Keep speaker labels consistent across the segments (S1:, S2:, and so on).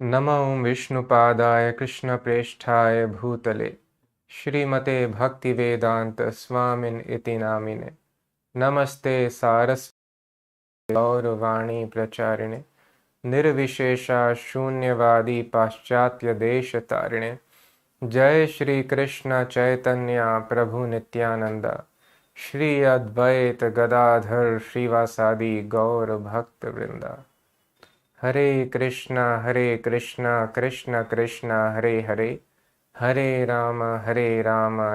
S1: नमो विष्णुपादाय कृष्णप्रेष्ठाय भूतले श्रीमते भक्तिवेदांत स्वामिन इति नामिने नमस्ते सारस्वती गौरवाणी प्रचारिणे निर्विशेषा शून्यवादी पाश्चात्य देश तारिणे जय श्री कृष्ण चैतन्य प्रभु नित्यानंद श्री अद्वैत गदाधर श्रीवासादि गौर भक्त वृंदा। हरे Krishna Krishna Krishna Hare Hare Hare Ram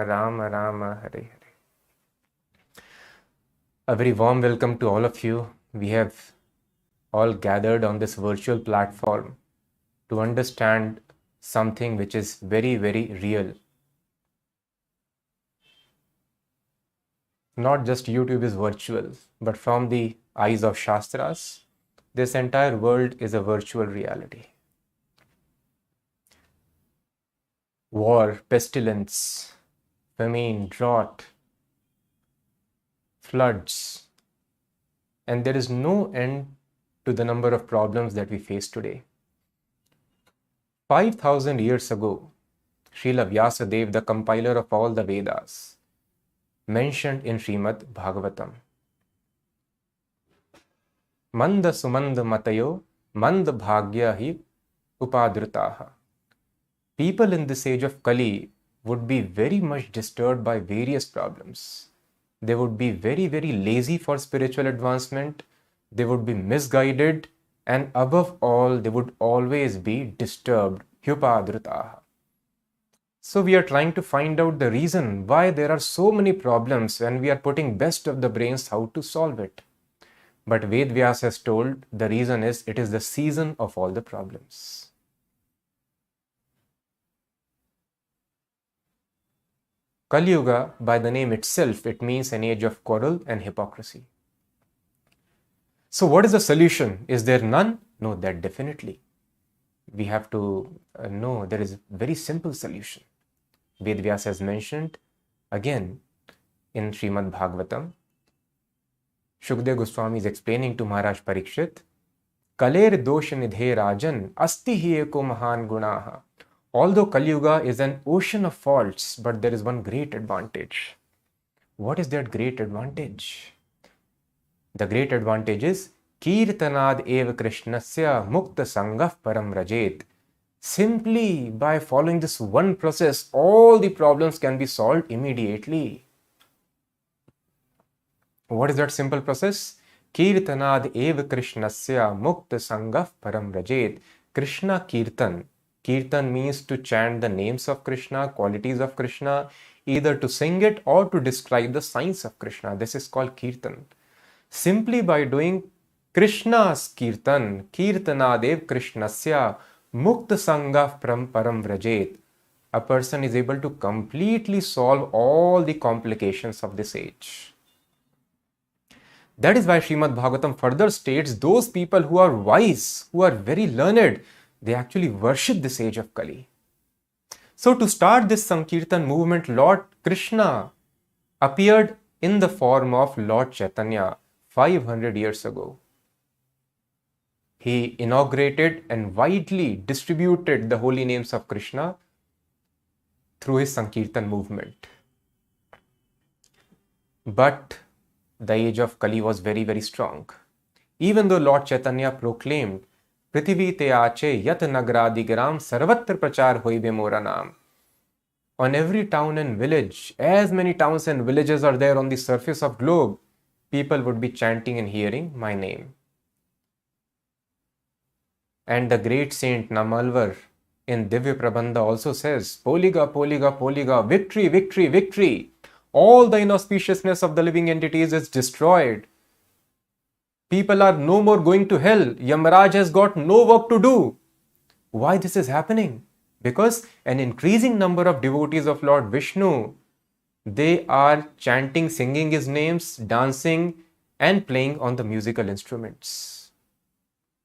S1: Ram Ram Hare Hare. A very warm welcome to all of you. We have all gathered on this virtual platform to understand something which is very, very real. Not just YouTube is virtual, but from the eyes of Shastras, this entire world is a virtual reality. War, pestilence, famine, drought, floods, and there is no end to the number of problems that we face today. 5,000 years ago, Srila Vyasadeva, the compiler of all the Vedas, mentioned in Srimad Bhagavatam, Manda sumanda matayo manda bhagya hi upadritaha. People in this age of Kali would be very much disturbed by various problems. They would be very, very lazy for spiritual advancement. They would be misguided. And above all, they would always be disturbed. Hyupadritaha. So we are trying to find out the reason why there are so many problems, and we are putting best of the brains how to solve it. But Ved Vyasa has told the reason is it is the season of all the problems. Kali Yuga, by the name itself, it means an age of quarrel and hypocrisy. So what is the solution? Is there none? No, that definitely. We have to know there is a very simple solution. Ved Vyasa has mentioned again in Srimad Bhagavatam. Shukdev Goswami is explaining to Maharaj Parikshit, Kaler dosha nidhe rajan asti hi eko mahan gunaha. Although Kali Yuga is an ocean of faults, but there is one great advantage. What is that great advantage? The great advantage is Kirtanad eva Krishnasya mukta sangah param rajet. Simply by following this one process, all the problems can be solved immediately. What is that simple process? Kirtanad eva Krishnasya mukta sangah param rajet. Krishna Kirtan. Kirtan means to chant the names of Krishna, qualities of Krishna, either to sing it or to describe the signs of Krishna. This is called Kirtan. Simply by doing Krishna's Kirtan, Kirtanadev Krishnasya Mukta Sangha Param Vrajet, a person is able to completely solve all the complications of this age. That is why Srimad Bhagavatam further states those people who are wise, who are very learned, they actually worship this age of Kali. So to start this Sankirtan movement, Lord Krishna appeared in the form of Lord Chaitanya 500 years ago. He inaugurated and widely distributed the holy names of Krishna through his Sankirtan movement. But the age of Kali was very, very strong. Even though Lord Chaitanya proclaimed Prithvi te aache yat nagradigram sarvatra prachar hoibe mora naam. On every town and village, as many towns and villages are there on the surface of globe, people would be chanting and hearing my name. And the great saint Namalvar in Divya Prabandha also says, Poliga, Poliga, Poliga, victory, victory, victory. All the inauspiciousness of the living entities is destroyed. People are no more going to hell. Yamaraj has got no work to do. Why this is happening? Because an increasing number of devotees of Lord Vishnu, they are chanting, singing his names, dancing and playing on the musical instruments.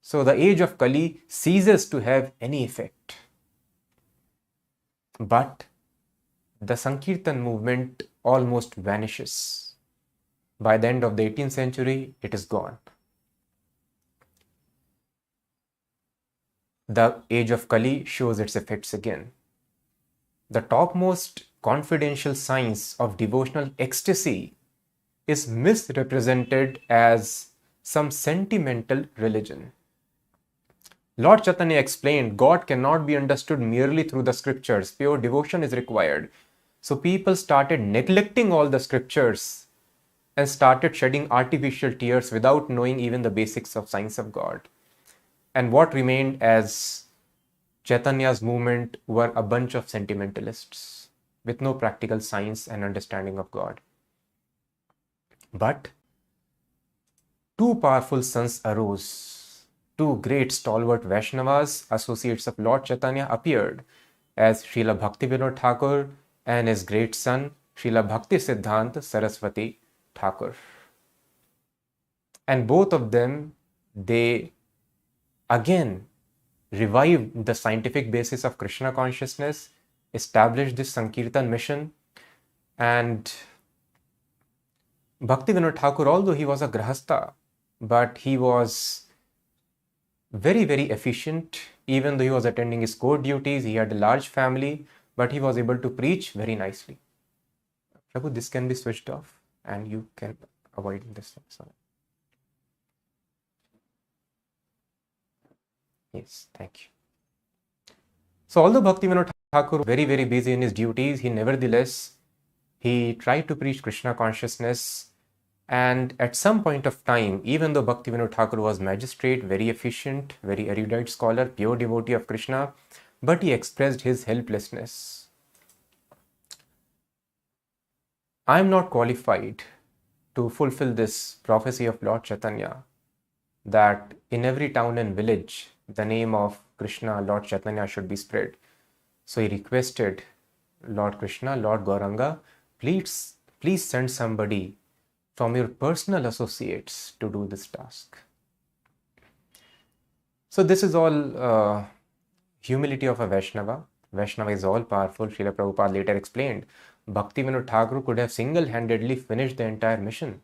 S1: So the age of Kali ceases to have any effect. But the Sankirtan movement almost vanishes. By the end of the 18th century, it is gone. the age of Kali shows its effects again. The topmost confidential science of devotional ecstasy is misrepresented as some sentimental religion. Lord Chaitanya explained God cannot be understood merely through the scriptures. Pure devotion is required. So people started neglecting all the scriptures and started shedding artificial tears without knowing even the basics of science of God. And what remained as Chaitanya's movement were a bunch of sentimentalists with no practical science and understanding of God. But two powerful sons arose. Two great stalwart Vaishnavas, associates of Lord Chaitanya, appeared as Srila Bhaktivinoda Thakur and his great son, Srila Bhakti Siddhanta Saraswati Thakur. And both of them, they again revived the scientific basis of Krishna consciousness, established this Sankirtan mission, and Bhaktivinoda Thakur, although he was a grahastha, but he was very, very efficient. Even though he was attending his court duties, he had a large family, but he was able to preach very nicely. Prabhu, this can be switched off and you can avoid this. Sorry. Yes, thank you. So although Bhaktivinoda Thakur was very, very busy in his duties, he tried to preach Krishna consciousness. And at some point of time, even though Bhaktivinoda Thakur was magistrate, very efficient, very erudite scholar, pure devotee of Krishna, but he expressed his helplessness. I am not qualified to fulfill this prophecy of Lord Chaitanya that in every town and village, the name of Krishna, Lord Chaitanya should be spread. So he requested Lord Krishna, Lord Gauranga, please send somebody from your personal associates to do this task. So this is all humility of a Vaishnava. Vaishnava is all powerful. Srila Prabhupada later explained, Bhaktivinoda Thakur could have single-handedly finished the entire mission.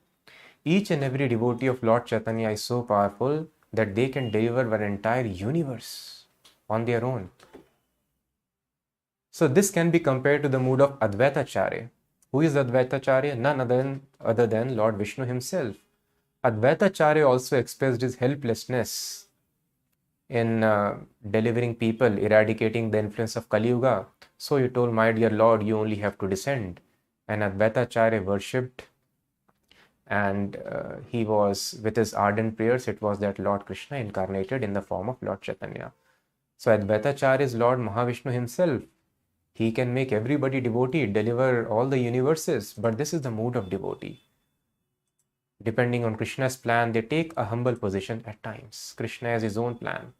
S1: Each and every devotee of Lord Chaitanya is so powerful that they can deliver an entire universe on their own. So this can be compared to the mood of Advaitacharya. Who is Advaitacharya? None other than Lord Vishnu himself. Advaitacharya also expressed his helplessness in delivering people, eradicating the influence of Kali Yuga. So he told, my dear Lord, you only have to descend. And Advaitacharya worshipped, and he was, with his ardent prayers, it was that Lord Krishna incarnated in the form of Lord Chaitanya. So Advaitacharya is Lord Mahavishnu himself. He can make everybody devotee, deliver all the universes, but this is the mood of devotee. Depending on Krishna's plan, they take a humble position at times. Krishna has his own plan.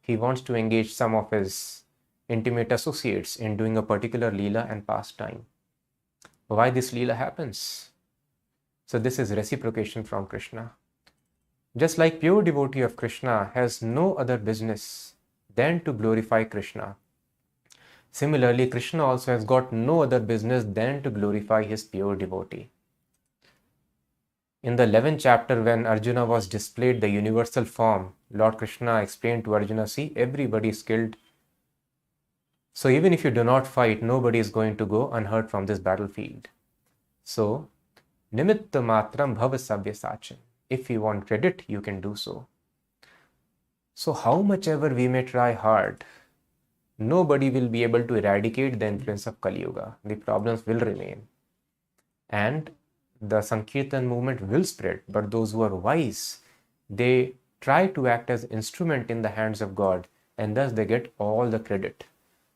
S1: He wants to engage some of his intimate associates in doing a particular Lila and pastime. Why this Lila happens? So this is reciprocation from Krishna. Just like pure devotee of Krishna has no other business than to glorify Krishna, similarly, Krishna also has got no other business than to glorify his pure devotee. In the 11th chapter, when Arjuna was displayed the universal form, Lord Krishna explained to Arjuna, see, everybody is killed. So even if you do not fight, nobody is going to go unhurt from this battlefield. So, nimitta matram bhava sabya sachin. If you want credit, you can do so. So how much ever we may try hard, nobody will be able to eradicate the influence of Kali Yuga. The problems will remain. And the Sankirtan movement will spread, but those who are wise, they try to act as instrument in the hands of God, and thus they get all the credit.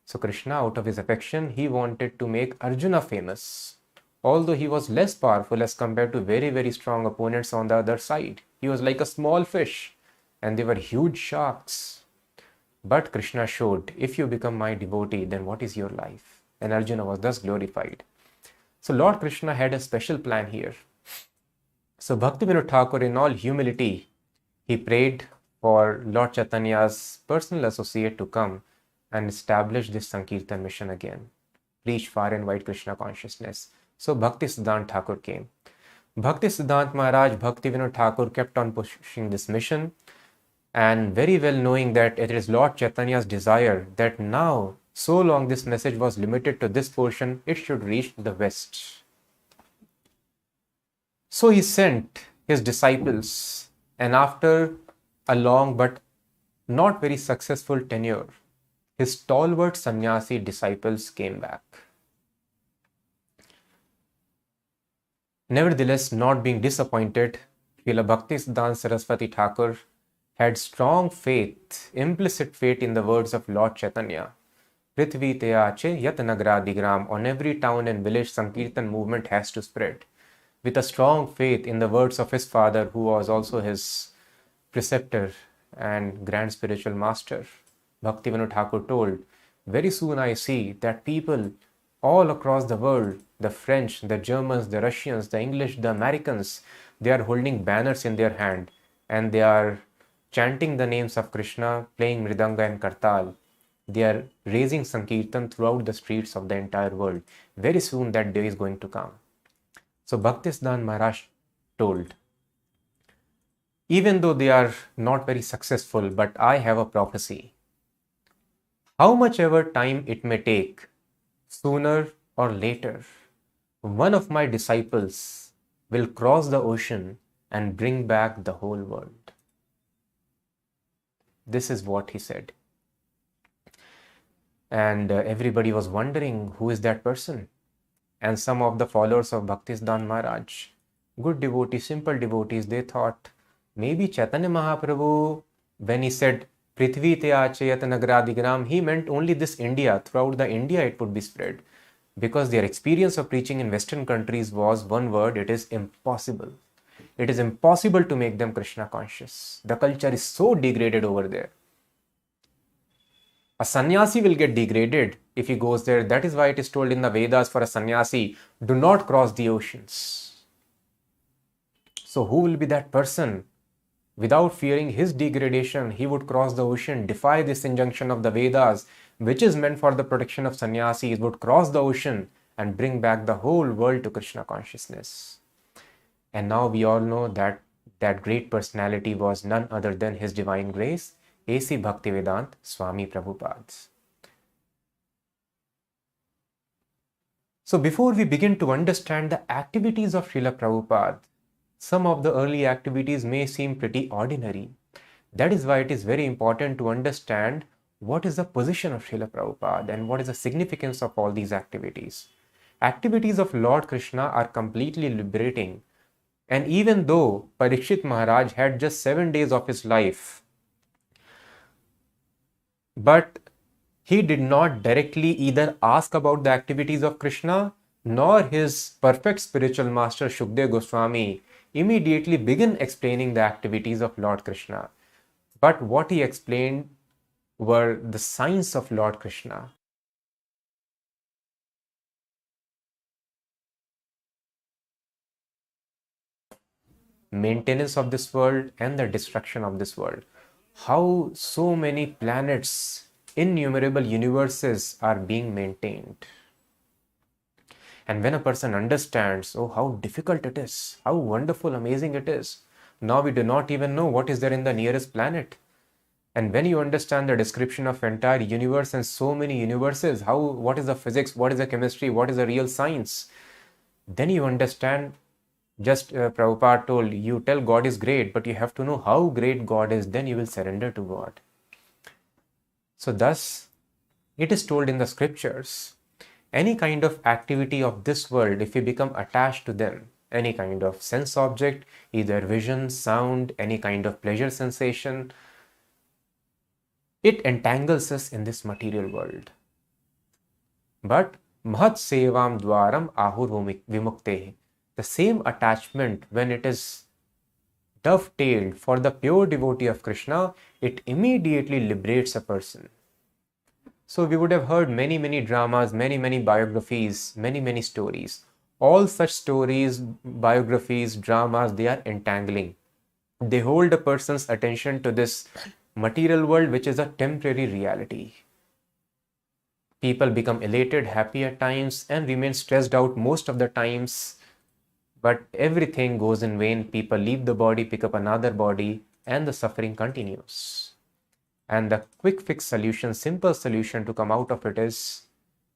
S1: So Krishna, out of his affection, he wanted to make Arjuna famous, although he was less powerful as compared to very, very strong opponents on the other side. He was like a small fish, and they were huge sharks. But Krishna showed, if you become my devotee, then what is your life? And Arjuna was thus glorified. So Lord Krishna had a special plan here. So Bhaktivinoda Thakur, in all humility, he prayed for Lord Chaitanya's personal associate to come and establish this Sankirtan mission again, preach far and wide Krishna consciousness. So Bhakti Siddhanta Thakur came. Bhakti Siddhanta Maharaj, Bhaktivinoda Thakur kept on pushing this mission, and very well knowing that it is Lord Chaitanya's desire that now, so long this message was limited to this portion, it should reach the West. So he sent his disciples, and after a long but not very successful tenure, his stalwart sannyasi disciples came back. Nevertheless, not being disappointed, Srila Bhaktisiddhanta Saraswati Thakur had strong faith, implicit faith in the words of Lord Chaitanya. Prithvi Teyache Yat Nagradigram, on every town and village Sankirtan movement has to spread. With a strong faith in the words of his father, who was also his preceptor and grand spiritual master, Bhaktivinoda Thakur told, very soon I see that people all across the world, the French, the Germans, the Russians, the English, the Americans, they are holding banners in their hand and they are chanting the names of Krishna, playing Mridanga and Kartal. They are raising Sankirtan throughout the streets of the entire world. Very soon that day is going to come. So Bhaktisiddhanta Maharaj told, even though they are not very successful, but I have a prophecy. How much ever time it may take, sooner or later, one of my disciples will cross the ocean and bring back the whole world. This is what he said. And everybody was wondering, who is that person? And some of the followers of Bhaktisiddhanta Maharaj, good devotees, simple devotees, they thought, maybe Chaitanya Mahaprabhu, when he said, Prithvi Teyache Yat Nagradigram, he meant only this India. Throughout the India it would be spread. Because their experience of preaching in Western countries was one word, it is impossible. It is impossible to make them Krishna conscious. The culture is so degraded over there. A sannyasi will get degraded if he goes there. That is why it is told in the Vedas for a sannyasi, do not cross the oceans. So who will be that person? Without fearing his degradation, he would cross the ocean, defy this injunction of the Vedas, which is meant for the protection of sannyasis, would cross the ocean and bring back the whole world to Krishna consciousness. And now we all know that that great personality was none other than His Divine Grace, A.C. Bhaktivedanta Swami Prabhupada. So before we begin to understand the activities of Srila Prabhupada, some of the early activities may seem pretty ordinary. That is why it is very important to understand what is the position of Srila Prabhupada and what is the significance of all these activities. Activities of Lord Krishna are completely liberating. And even though Parikshit Maharaj had just 7 days of his life, but he did not directly either ask about the activities of Krishna, nor his perfect spiritual master Shukdev Goswami immediately began explaining the activities of Lord Krishna. But what he explained were the signs of Lord Krishna. Maintenance of this world and the destruction of this world. How so many planets, innumerable universes are being maintained. And when a person understands, oh, how difficult it is, how wonderful, amazing it is. Now we do not even know what is there in the nearest planet. And when you understand the description of entire universe and so many universes, what is the physics, what is the chemistry, what is the real science, then you understand. Just Prabhupada told, you tell God is great, but you have to know how great God is, then you will surrender to God. So thus, it is told in the scriptures, any kind of activity of this world, if you become attached to them, any kind of sense object, either vision, sound, any kind of pleasure sensation, it entangles us in this material world. But Mahat Sevam Dwaram Ahur Vimuktehi. The same attachment, when it is dovetailed for the pure devotee of Krishna, it immediately liberates a person. So we would have heard many, many dramas, many, many biographies, many, many stories. All such stories, biographies, dramas, they are entangling. They hold a person's attention to this material world, which is a temporary reality. People become elated, happy at times, and remain stressed out most of the times. But everything goes in vain. People leave the body, pick up another body, and the suffering continues. And the quick fix solution, simple solution to come out of it is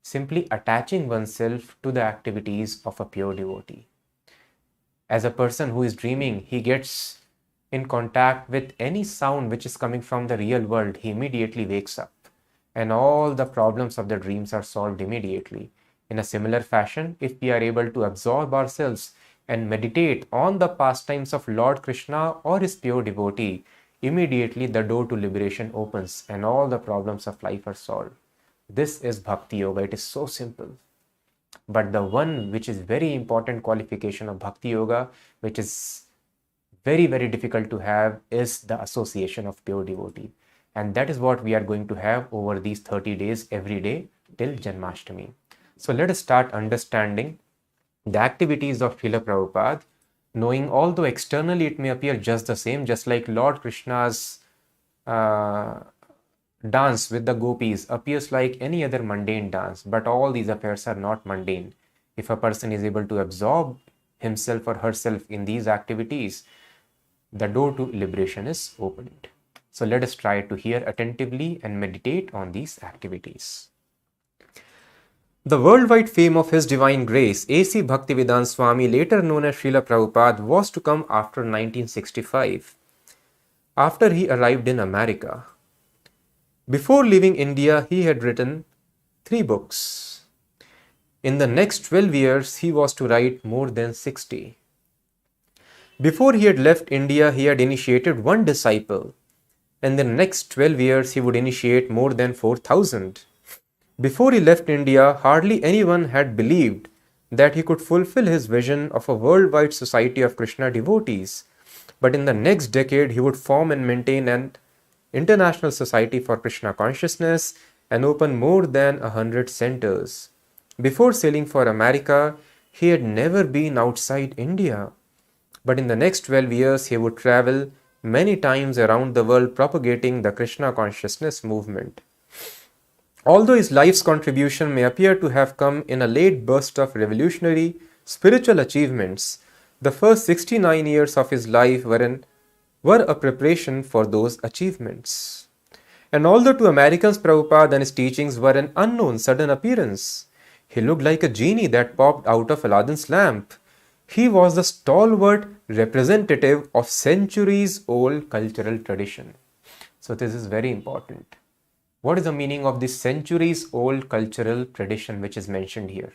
S1: simply attaching oneself to the activities of a pure devotee. As a person who is dreaming, he gets in contact with any sound which is coming from the real world, he immediately wakes up. And all the problems of the dreams are solved immediately. In a similar fashion, if we are able to absorb ourselves and meditate on the pastimes of Lord Krishna or his pure devotee, immediately the door to liberation opens and all the problems of life are solved. This is Bhakti Yoga. It is so simple. But the one which is very important qualification of Bhakti Yoga, which is very, very difficult to have, is the association of pure devotee. And that is what we are going to have over these 30 days every day till Janmashtami. So let us start understanding the activities of Srila Prabhupada, knowing although externally it may appear just the same, just like Lord Krishna's dance with the gopis appears like any other mundane dance, but all these affairs are not mundane. If a person is able to absorb himself or herself in these activities, the door to liberation is opened. So let us try to hear attentively and meditate on these activities. The worldwide fame of His Divine Grace, A.C. Bhaktivedanta Swami, later known as Srila Prabhupada, was to come after 1965, after he arrived in America. Before leaving India, he had written 3 books. In the next 12 years, he was to write more than 60. Before he had left India, he had initiated 1 disciple. In the next 12 years, he would initiate more than 4,000. Before he left India, hardly anyone had believed that he could fulfill his vision of a worldwide society of Krishna devotees. But in the next decade, he would form and maintain an international society for Krishna consciousness and open more than 100 centers. Before sailing for America, he had never been outside India. But in the next 12 years, he would travel many times around the world propagating the Krishna consciousness movement. Although his life's contribution may appear to have come in a late burst of revolutionary spiritual achievements, the first 69 years of his life were a preparation for those achievements. And although to Americans Prabhupada and his teachings were an unknown sudden appearance, he looked like a genie that popped out of Aladdin's lamp. He was the stalwart representative of centuries-old cultural tradition. So this is very important. What is the meaning of this centuries-old cultural tradition which is mentioned here?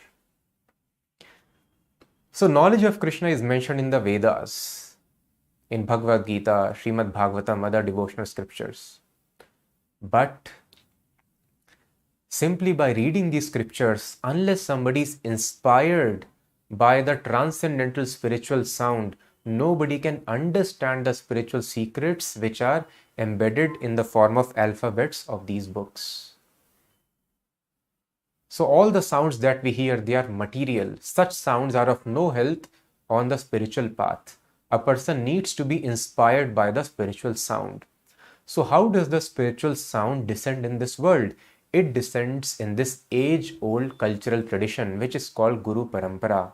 S1: So knowledge of Krishna is mentioned in the Vedas, in Bhagavad Gita, Srimad Bhagavatam, other devotional scriptures. But simply by reading these scriptures, unless somebody is inspired by the transcendental spiritual sound, nobody can understand the spiritual secrets which are embedded in the form of alphabets of these books. So all the sounds that we hear, they are material. Such sounds are of no help on the spiritual path. A person needs to be inspired by the spiritual sound. So how does the spiritual sound descend in this world? It descends in this age-old cultural tradition which is called Guru Parampara.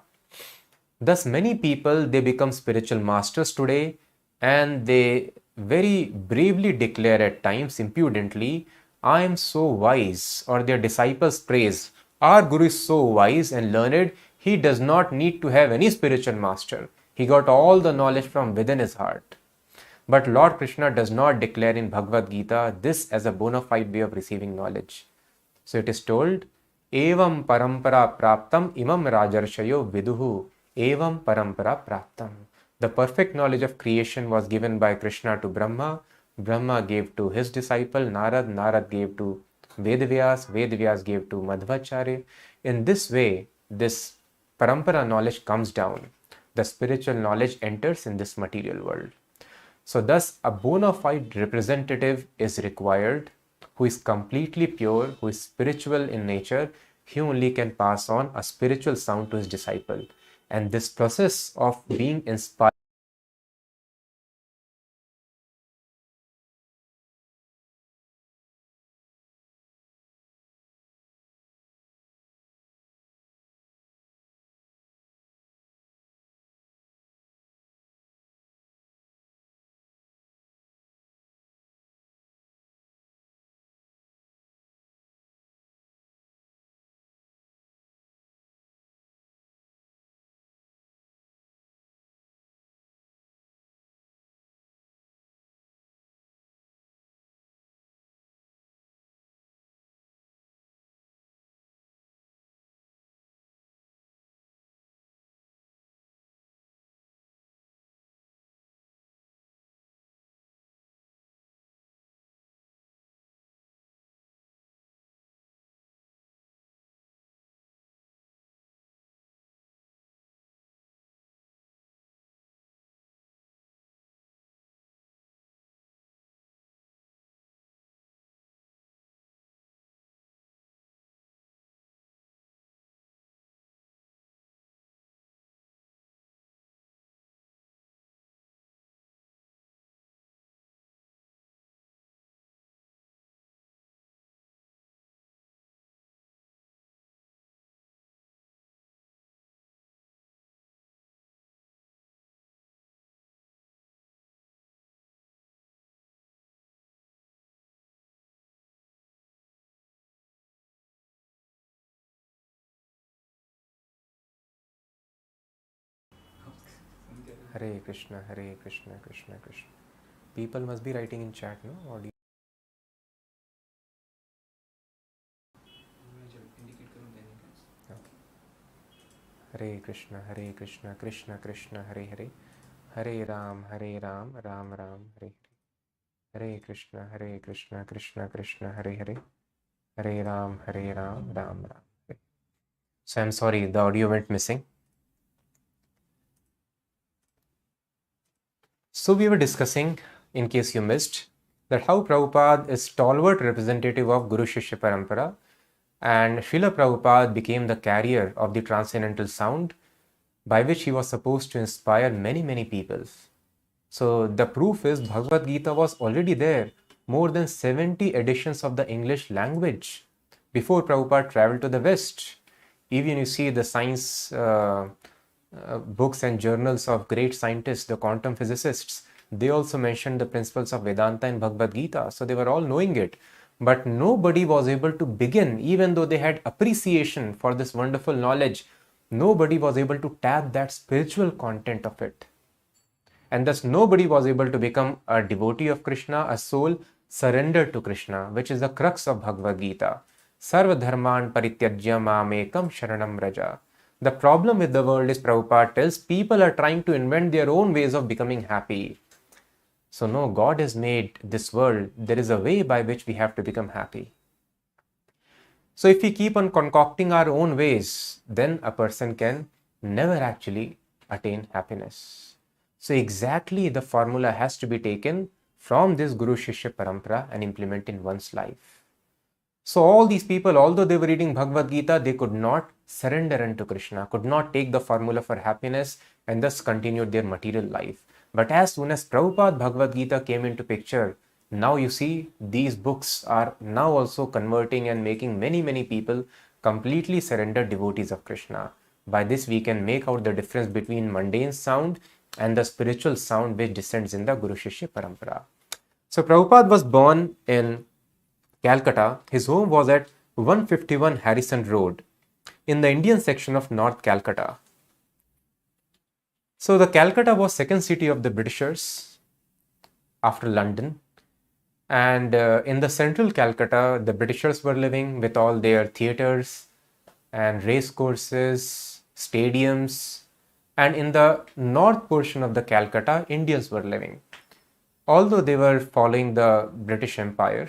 S1: Thus many people, they become spiritual masters today and they very bravely declare at times impudently, I am so wise, or their disciples praise, our Guru is so wise and learned, he does not need to have any spiritual master. He got all the knowledge from within his heart. But Lord Krishna does not declare in Bhagavad Gita this as a bona fide way of receiving knowledge. So it is told, Evam parampara praptam imam rajarshayo viduhu evam parampara praptam. The perfect knowledge of creation was given by Krishna to Brahma. Brahma gave to his disciple Narad. Narad gave to Vedavyas. Vedavyas gave to Madhvacharya. In this way, this parampara knowledge comes down. The spiritual knowledge enters in this material world. So thus a bona fide representative is required who is completely pure, who is spiritual in nature. He only can pass on a spiritual sound to his disciple. And this process of being inspired Hare Krishna, Hare Krishna, Krishna Krishna. People must be writing in chat, no? Or do you... Okay. Hare Krishna, Hare Krishna, Krishna Krishna, Hare Hare. Hare Ram, Ram Ram, Hare Hare. Hare Krishna, Krishna Krishna, Hare Hare. Hare Ram, Ram Ram, Hare. So I'm sorry, the audio went missing. So we were discussing, in case you missed, that how Prabhupada is stalwart representative of Guru Shishya Parampara, and Srila Prabhupada became the carrier of the transcendental sound by which he was supposed to inspire many people. So the proof is Bhagavad Gita was already there, more than 70 editions of the English language before Prabhupada traveled to the West. Even you see the science books and journals of great scientists, the quantum physicists, they also mentioned the principles of Vedanta and Bhagavad Gita. So they were all knowing it. But nobody was able to begin, even though they had appreciation for this wonderful knowledge, nobody was able to tap that spiritual content of it. And thus nobody was able to become a devotee of Krishna, a soul surrendered to Krishna, which is the crux of Bhagavad Gita. Sarva dharman parityajya mamekam sharanam raja. The problem with the world is, Prabhupada tells, people are trying to invent their own ways of becoming happy. So no, God has made this world. There is a way by which we have to become happy. So if we keep on concocting our own ways, then a person can never actually attain happiness. So exactly the formula has to be taken from this Guru Shishya Parampara and implement in one's life. So all these people, although they were reading Bhagavad Gita, they could not surrender unto Krishna, could not take the formula for happiness, and thus continued their material life. But as soon as Prabhupada Bhagavad Gita came into picture, now you see these books are now also converting and making many people completely surrendered devotees of Krishna. By this we can make out the difference between mundane sound and the spiritual sound which descends in the Guru Shishya Parampara. So Prabhupada was born in Calcutta. His home was at 151 Harrison Road in the Indian section of North Calcutta. So the Calcutta was second city of the Britishers after London. And in the central Calcutta, the Britishers were living with all their theatres and race courses, stadiums. And in the north portion of the Calcutta, Indians were living. Although they were following the British Empire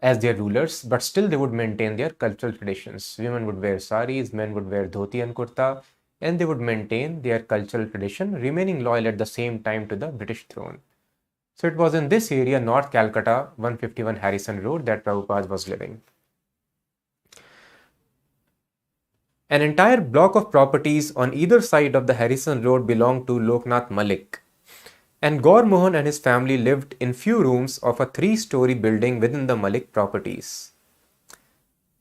S1: as their rulers, but still they would maintain their cultural traditions. Women would wear saris, men would wear dhoti and kurta, and they would maintain their cultural tradition, remaining loyal at the same time to the British throne. So it was in this area, North Calcutta, 151 Harrison Road, that Prabhupada was living. An entire block of properties on either side of the Harrison Road belonged to Loknath Malik. And Gaur Mohan and his family lived in few rooms of a 3-story building within the Malik properties.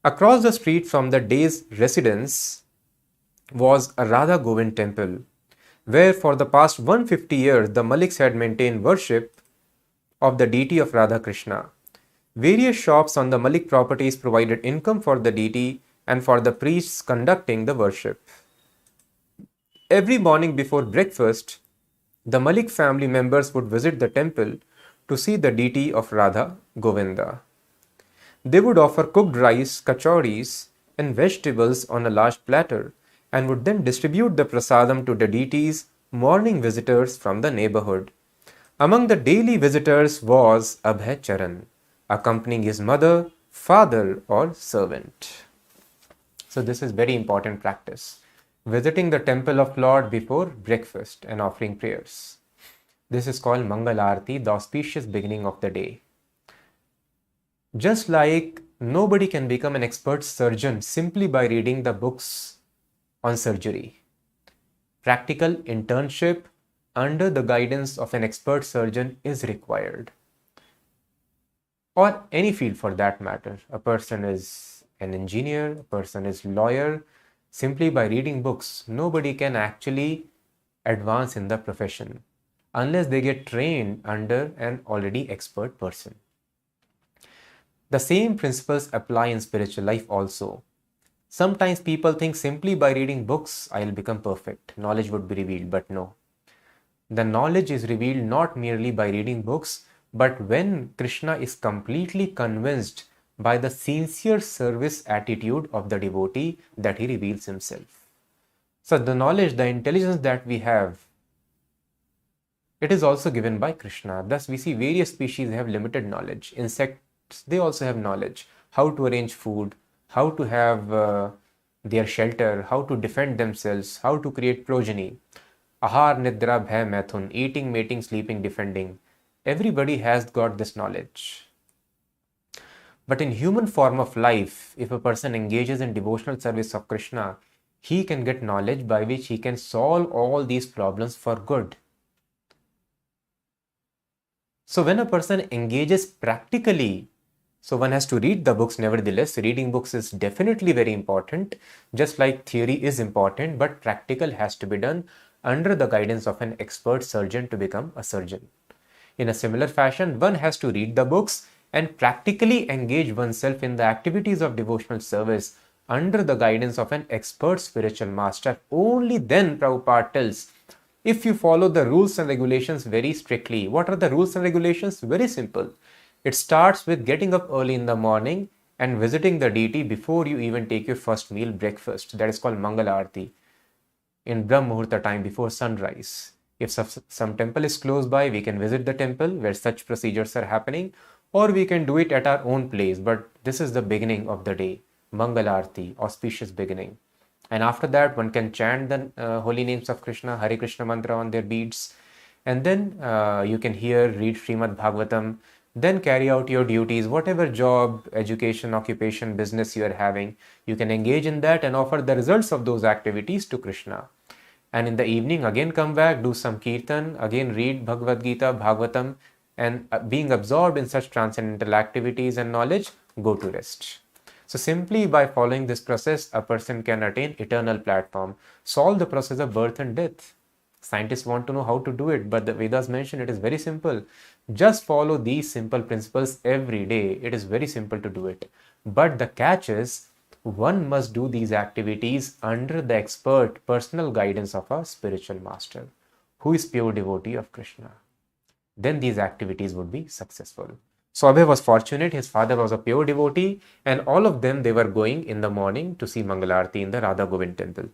S1: Across the street from the day's residence was a Radha Govind temple, where for the past 150 years the Maliks had maintained worship of the deity of Radha Krishna. Various shops on the Malik properties provided income for the deity and for the priests conducting the worship. Every morning before breakfast, the Malik family members would visit the temple to see the deity of Radha Govinda. They would offer cooked rice, kachoris, and vegetables on a large platter and would then distribute the prasadam to the deity's morning visitors from the neighborhood. Among the daily visitors was Abhay Charan, accompanying his mother, father, or servant. So this is very important practice. Visiting the temple of Lord before breakfast and offering prayers. This is called Mangal Aarti, the auspicious beginning of the day. Just like nobody can become an expert surgeon simply by reading the books on surgery. Practical internship under the guidance of an expert surgeon is required. Or any field for that matter. A person is an engineer, a person is a lawyer. Simply by reading books, nobody can actually advance in the profession unless they get trained under an already expert person. The same principles apply in spiritual life also. Sometimes people think simply by reading books, I'll become perfect. Knowledge would be revealed, but no. The knowledge is revealed not merely by reading books, but when Krishna is completely convinced by the sincere service attitude of the devotee that he reveals himself. So the knowledge, the intelligence that we have, it is also given by Krishna. Thus, we see various species have limited knowledge. Insects, they also have knowledge. How to arrange food, how to have their shelter, how to defend themselves, how to create progeny. Ahar, Nidra, Bhay, Maithun, eating, mating, sleeping, defending. Everybody has got this knowledge. But in human form of life, if a person engages in devotional service of Krishna, he can get knowledge by which he can solve all these problems for good. So when a person engages practically, so one has to read the books nevertheless. Reading books is definitely very important, just like theory is important, but practical has to be done under the guidance of an expert surgeon to become a surgeon. In a similar fashion, one has to read the books and practically engage oneself in the activities of devotional service under the guidance of an expert spiritual master. Only then, Prabhupada tells, if you follow the rules and regulations very strictly. What are the rules and regulations? Very simple. It starts with getting up early in the morning and visiting the deity before you even take your first meal, breakfast. That is called Mangal Aarti in Brahm Muhurta time before sunrise. If some temple is close by, we can visit the temple where such procedures are happening, or we can do it at our own place. But this is the beginning of the day, Mangal Aarti, auspicious beginning. And after that, one can chant the holy names of Krishna, Hare Krishna mantra on their beads. And then you can read Srimad Bhagavatam, then carry out your duties, whatever job, education, occupation, business you are having. You can engage in that and offer the results of those activities to Krishna. And in the evening, again come back, do some kirtan, again read Bhagavad Gita, Bhagavatam, and being absorbed in such transcendental activities and knowledge, go to rest. So simply by following this process, a person can attain eternal platform, solve the process of birth and death. Scientists want to know how to do it, but the Vedas mention it is very simple. Just follow these simple principles every day. It is very simple to do it. But the catch is, one must do these activities under the expert personal guidance of a spiritual master who is pure devotee of Krishna. Then these activities would be successful. So Abhay was fortunate, his father was a pure devotee, and all of them, they were going in the morning to see Mangalarti in the Radha Govind temple.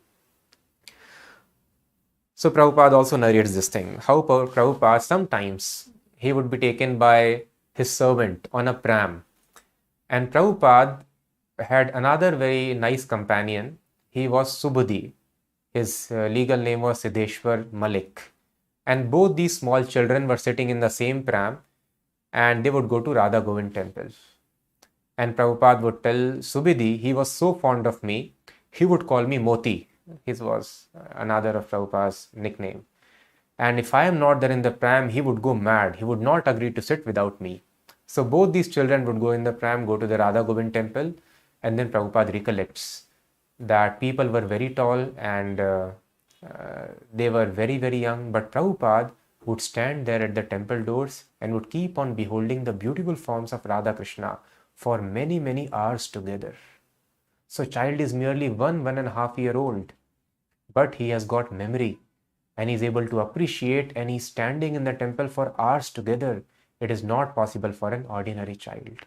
S1: So Prabhupada also narrates this thing, how Prabhupada sometimes he would be taken by his servant on a pram, and Prabhupada had another very nice companion. He was Subudhi. His legal name was Siddheshwar Malik. And both these small children were sitting in the same pram, and they would go to Radha Govind temple. And Prabhupada would tell Subudhi, he was so fond of me, he would call me Moti. His was another of Prabhupada's nickname. And if I am not there in the pram, he would go mad. He would not agree to sit without me. So both these children would go in the pram, go to the Radha Govind temple, and then Prabhupada recollects that people were very tall and they were very, very young, but Prabhupada would stand there at the temple doors and would keep on beholding the beautiful forms of Radha Krishna for many, many hours together. So child is merely 1.5 year old, but he has got memory and he is able to appreciate, and he is standing in the temple for hours together. It is not possible for an ordinary child.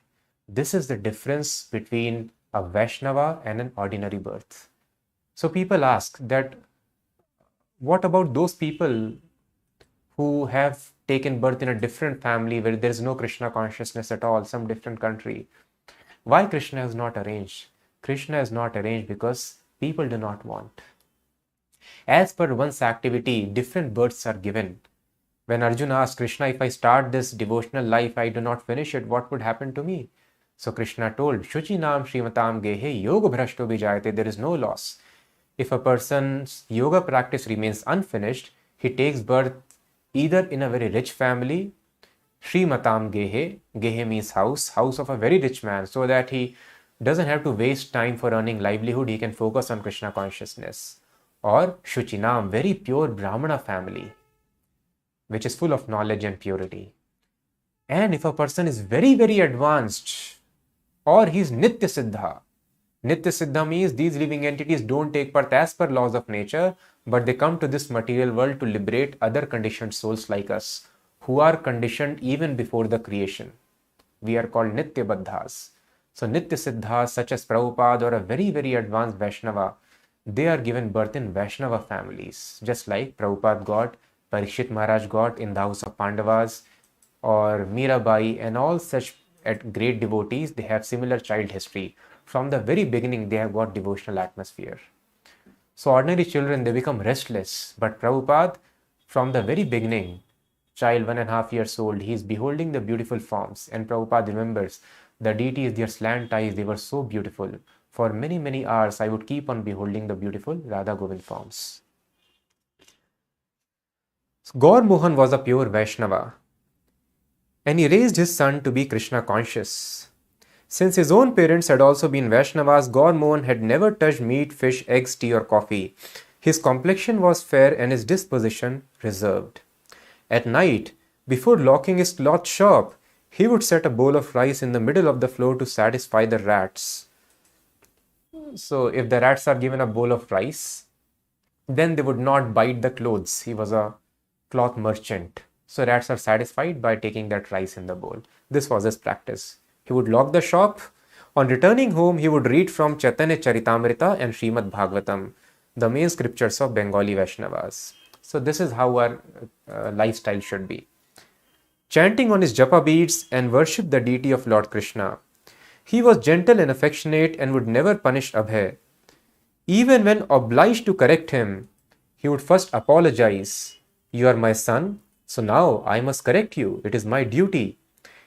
S1: This is the difference between a Vaishnava and an ordinary birth. So people ask that, what about those people who have taken birth in a different family where there is no Krishna consciousness at all, some different country? Why Krishna is not arranged? Krishna is not arranged because people do not want. As per one's activity, different births are given. When Arjuna asked Krishna, if I start this devotional life, I do not finish it, what would happen to me? So Krishna told, Shuchinam Srimatam Gehe Yoga Bhrashto Vijayate, there is no loss. If a person's yoga practice remains unfinished, he takes birth either in a very rich family, Srimatam Gehe, Gehe means house of a very rich man, so that he doesn't have to waste time for earning livelihood, he can focus on Krishna consciousness. Or Shuchinam, very pure Brahmana family, which is full of knowledge and purity. And if a person is very, very advanced, or he is Nitya Siddha. Nitya Siddha means these living entities don't take birth as per laws of nature, but they come to this material world to liberate other conditioned souls like us, who are conditioned even before the creation. We are called Nitya Baddhas. So Nitya Siddhas such as Prabhupada or a very, very advanced Vaishnava, they are given birth in Vaishnava families, just like Prabhupada got, Parikshit Maharaj got in the house of Pandavas, or Mirabai and all such great devotees, they have similar child history. From the very beginning, they have got devotional atmosphere. So ordinary children, they become restless. But Prabhupada, from the very beginning, child 1.5 years old, he is beholding the beautiful forms. And Prabhupada remembers the deities, their slant eyes, they were so beautiful. For many, many hours, I would keep on beholding the beautiful Radha Govind forms. So Gaur Mohan was a pure Vaishnava, and he raised his son to be Krishna conscious. Since his own parents had also been Vaishnavas, Gaur Mohan had never touched meat, fish, eggs, tea or coffee. His complexion was fair and his disposition reserved. At night, before locking his cloth shop, he would set a bowl of rice in the middle of the floor to satisfy the rats. So if the rats are given a bowl of rice, then they would not bite the clothes. He was a cloth merchant. So rats are satisfied by taking that rice in the bowl. This was his practice. He would lock the shop. On returning home, he would read from Chaitanya Charitamrita and Srimad Bhagavatam, the main scriptures of Bengali Vaishnavas. So this is how our lifestyle should be. Chanting on his japa beads and worship the deity of Lord Krishna. He was gentle and affectionate and would never punish Abhay. Even when obliged to correct him, he would first apologize. You are my son, so now I must correct you. It is my duty.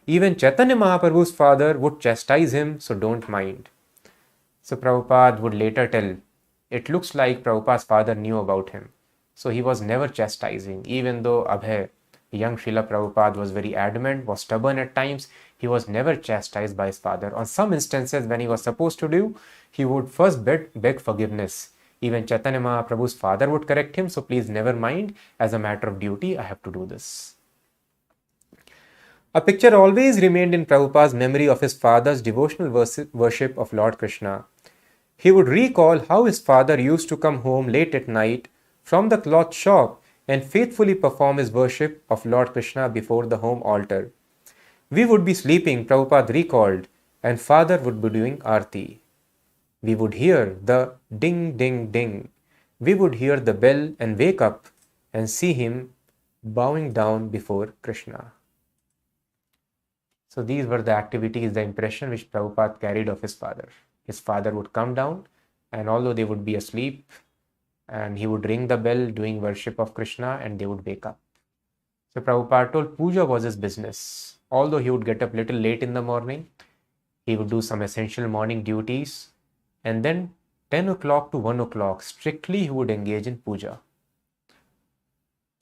S1: Even Chaitanya Mahaprabhu's father would chastise him, so don't mind. So Prabhupada would later tell, it looks like Prabhupada's father knew about him. So he was never chastising, even though Abhay, young Srila Prabhupada, was very adamant, was stubborn at times. He was never chastised by his father. On some instances, when he was supposed to do, he would first beg forgiveness. Even Chaitanya Mahaprabhu's father would correct him, so please never mind, as a matter of duty, I have to do this. A picture always remained in Prabhupada's memory of his father's devotional worship of Lord Krishna. He would recall how his father used to come home late at night from the cloth shop and faithfully perform his worship of Lord Krishna before the home altar. We would be sleeping, Prabhupada recalled, and father would be doing arti. We would hear the ding, ding, ding. We would hear the bell and wake up and see him bowing down before Krishna. So these were the activities, the impression which Prabhupada carried of his father. His father would come down, and although they would be asleep, and he would ring the bell doing worship of Krishna, and they would wake up. So Prabhupada told puja was his business. Although he would get up little late in the morning, he would do some essential morning duties, and then 10 o'clock to 1 o'clock, strictly he would engage in puja.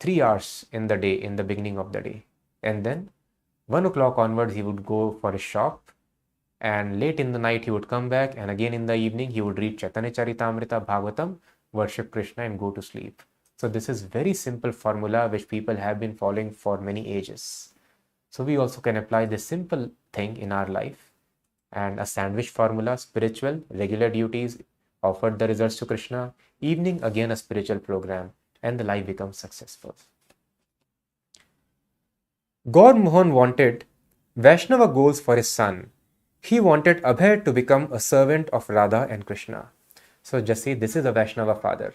S1: 3 hours in the day, in the beginning of the day. And then 1 o'clock onwards, he would go for his shop, and late in the night, he would come back, and again in the evening, he would read Chaitanya Charitamrita, Bhagavatam, worship Krishna, and go to sleep. So this is very simple formula which people have been following for many ages. So we also can apply this simple thing in our life. And a sandwich formula, spiritual, regular duties, offered the results to Krishna, evening again a spiritual program, and the life becomes successful. Gaur Mohan wanted Vaishnava goals for his son. He wanted Abhay to become a servant of Radha and Krishna. So just see, this is a Vaishnava father.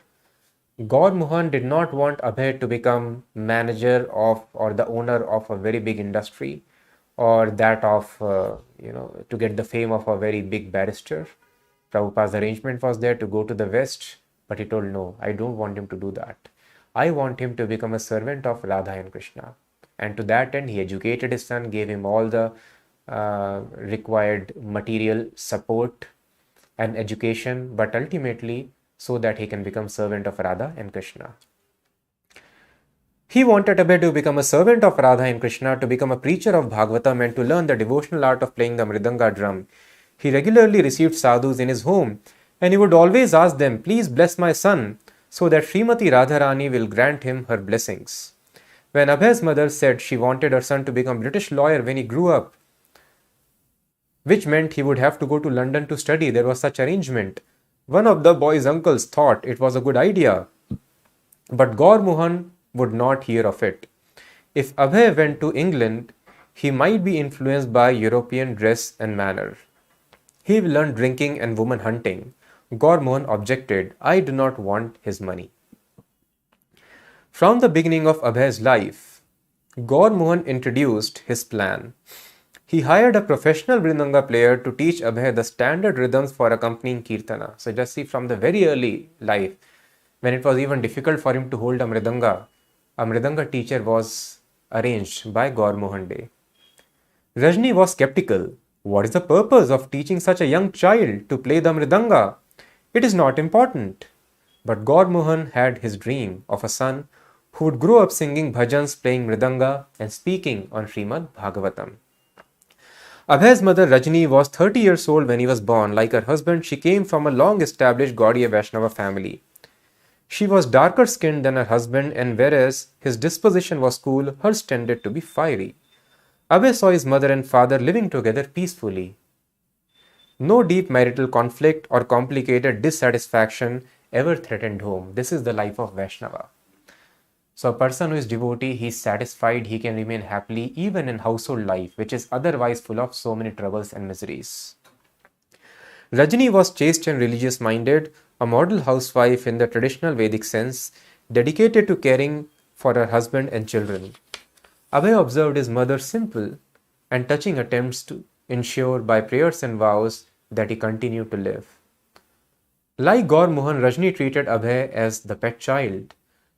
S1: Gaur Mohan did not want Abhay to become manager of or the owner of a very big industry, or that of, to get the fame of a very big barrister. Prabhupada's arrangement was there to go to the West, but he told, no, I don't want him to do that. I want him to become a servant of Radha and Krishna. And to that end, he educated his son, gave him all the required material support and education, but ultimately so that he can become servant of Radha and Krishna. He wanted Abhay to become a servant of Radha and Krishna, to become a preacher of Bhagavatam, and to learn the devotional art of playing the mridanga drum. He regularly received sadhus in his home, and he would always ask them, please bless my son, so that Srimati Radharani will grant him her blessings. When Abhay's mother said she wanted her son to become a British lawyer when he grew up, which meant he would have to go to London to study. There was such arrangement. One of the boy's uncles thought it was a good idea, but Gaurmohan would not hear of it. If Abhay went to England, he might be influenced by European dress and manner. He will learn drinking and woman hunting. Gaurmohan objected, I do not want his money. From the beginning of Abhay's life, Gaurmohan introduced his plan. He hired a professional Mridanga player to teach Abhay the standard rhythms for accompanying Kirtana. So just see, from the very early life, when it was even difficult for him to hold a Mridanga teacher was arranged by Gaurmohan Day. Rajni was skeptical. What is the purpose of teaching such a young child to play the Mridanga? It is not important. But Gaurmohan had his dream of a son who would grow up singing bhajans, playing Mridanga, and speaking on Srimad Bhagavatam. Abhay's mother Rajni was 30 years old when he was born. Like her husband, she came from a long-established Gaudiya Vaishnava family. She was darker skinned than her husband, and whereas his disposition was cool, hers tended to be fiery. Abhay saw his mother and father living together peacefully. No deep marital conflict or complicated dissatisfaction ever threatened home. This is the life of Vaishnava. So a person who is devotee, he is satisfied, he can remain happily even in household life, which is otherwise full of so many troubles and miseries. Rajni was chaste and religious minded, a model housewife in the traditional Vedic sense, dedicated to caring for her husband and children. Abhay observed his mother's simple and touching attempts to ensure by prayers and vows that he continued to live. Like Gaurmohan, Rajni treated Abhay as the pet child,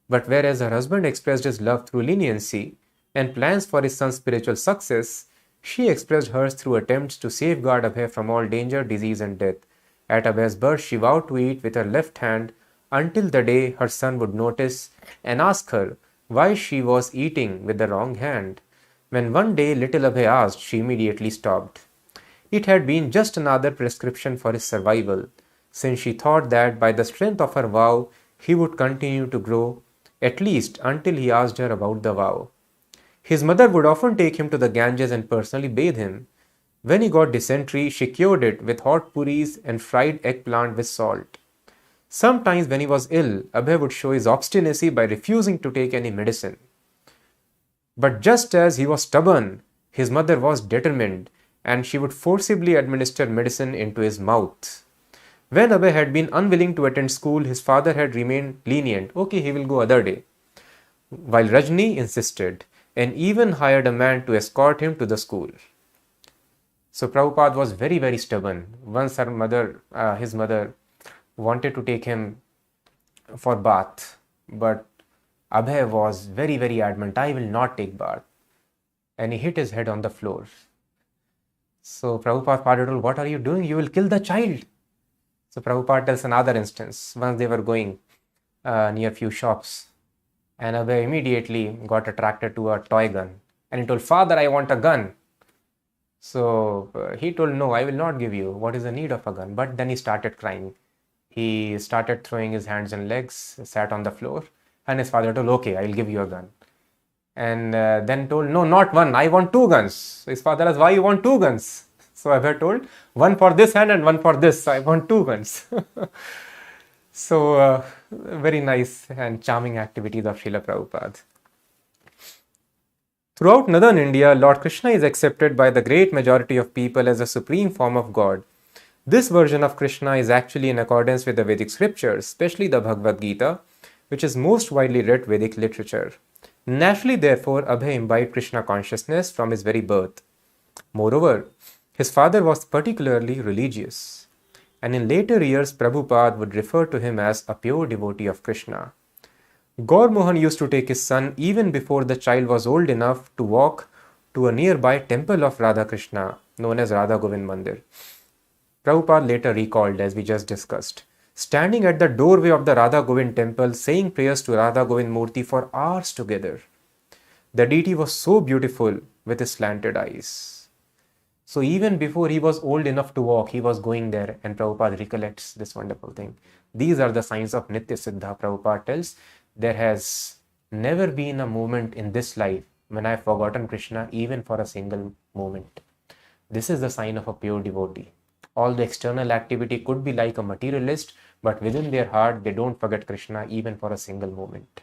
S1: but whereas her husband expressed his love through leniency and plans for his son's spiritual success, she expressed hers through attempts to safeguard Abhay from all danger, disease and death. At Abhay's birth, she vowed to eat with her left hand until the day her son would notice and ask her why she was eating with the wrong hand. When one day little Abhay asked, she immediately stopped. It had been just another prescription for his survival, since she thought that by the strength of her vow, he would continue to grow, at least until he asked her about the vow. His mother would often take him to the Ganges and personally bathe him. When he got dysentery, she cured it with hot puris and fried eggplant with salt. Sometimes when he was ill, Abhay would show his obstinacy by refusing to take any medicine. But just as he was stubborn, his mother was determined, and she would forcibly administer medicine into his mouth. When Abhay had been unwilling to attend school, his father had remained lenient. Okay, he will go other day. While Rajni insisted and even hired a man to escort him to the school. So Prabhupada was very, very stubborn. Once his mother wanted to take him for bath, but Abhay was very, very adamant, I will not take bath. And he hit his head on the floor. So Prabhupada told, what are you doing? You will kill the child. So Prabhupada tells another instance. Once they were going near few shops, and Abhay immediately got attracted to a toy gun. And he told, Father, I want a gun. So he told, no, I will not give you. What is the need of a gun? But then he started crying. He started throwing his hands and legs, sat on the floor. And his father told, okay, I will give you a gun. And then told, no, not one. I want two guns. So his father asked, why you want two guns? So Abhay told, one for this hand and one for this. I want two guns. So very nice and charming activities of Srila Prabhupada. Throughout northern India, Lord Krishna is accepted by the great majority of people as a supreme form of God. This version of Krishna is actually in accordance with the Vedic scriptures, especially the Bhagavad Gita, which is most widely read Vedic literature. Naturally, therefore, Abhay imbibed Krishna consciousness from his very birth. Moreover, his father was particularly religious, and in later years, Prabhupada would refer to him as a pure devotee of Krishna. Gaurmohan used to take his son even before the child was old enough to walk to a nearby temple of Radha Krishna, known as Radha Govind Mandir. Prabhupada later recalled, as we just discussed, standing at the doorway of the Radha Govind temple, saying prayers to Radha Govind Murti for hours together. The deity was so beautiful with his slanted eyes. So even before he was old enough to walk, he was going there, and Prabhupada recollects this wonderful thing. These are the signs of Nitya Siddha. Prabhupada tells, there has never been a moment in this life when I have forgotten Krishna even for a single moment. This is the sign of a pure devotee. All the external activity could be like a materialist, but within their heart, they don't forget Krishna even for a single moment.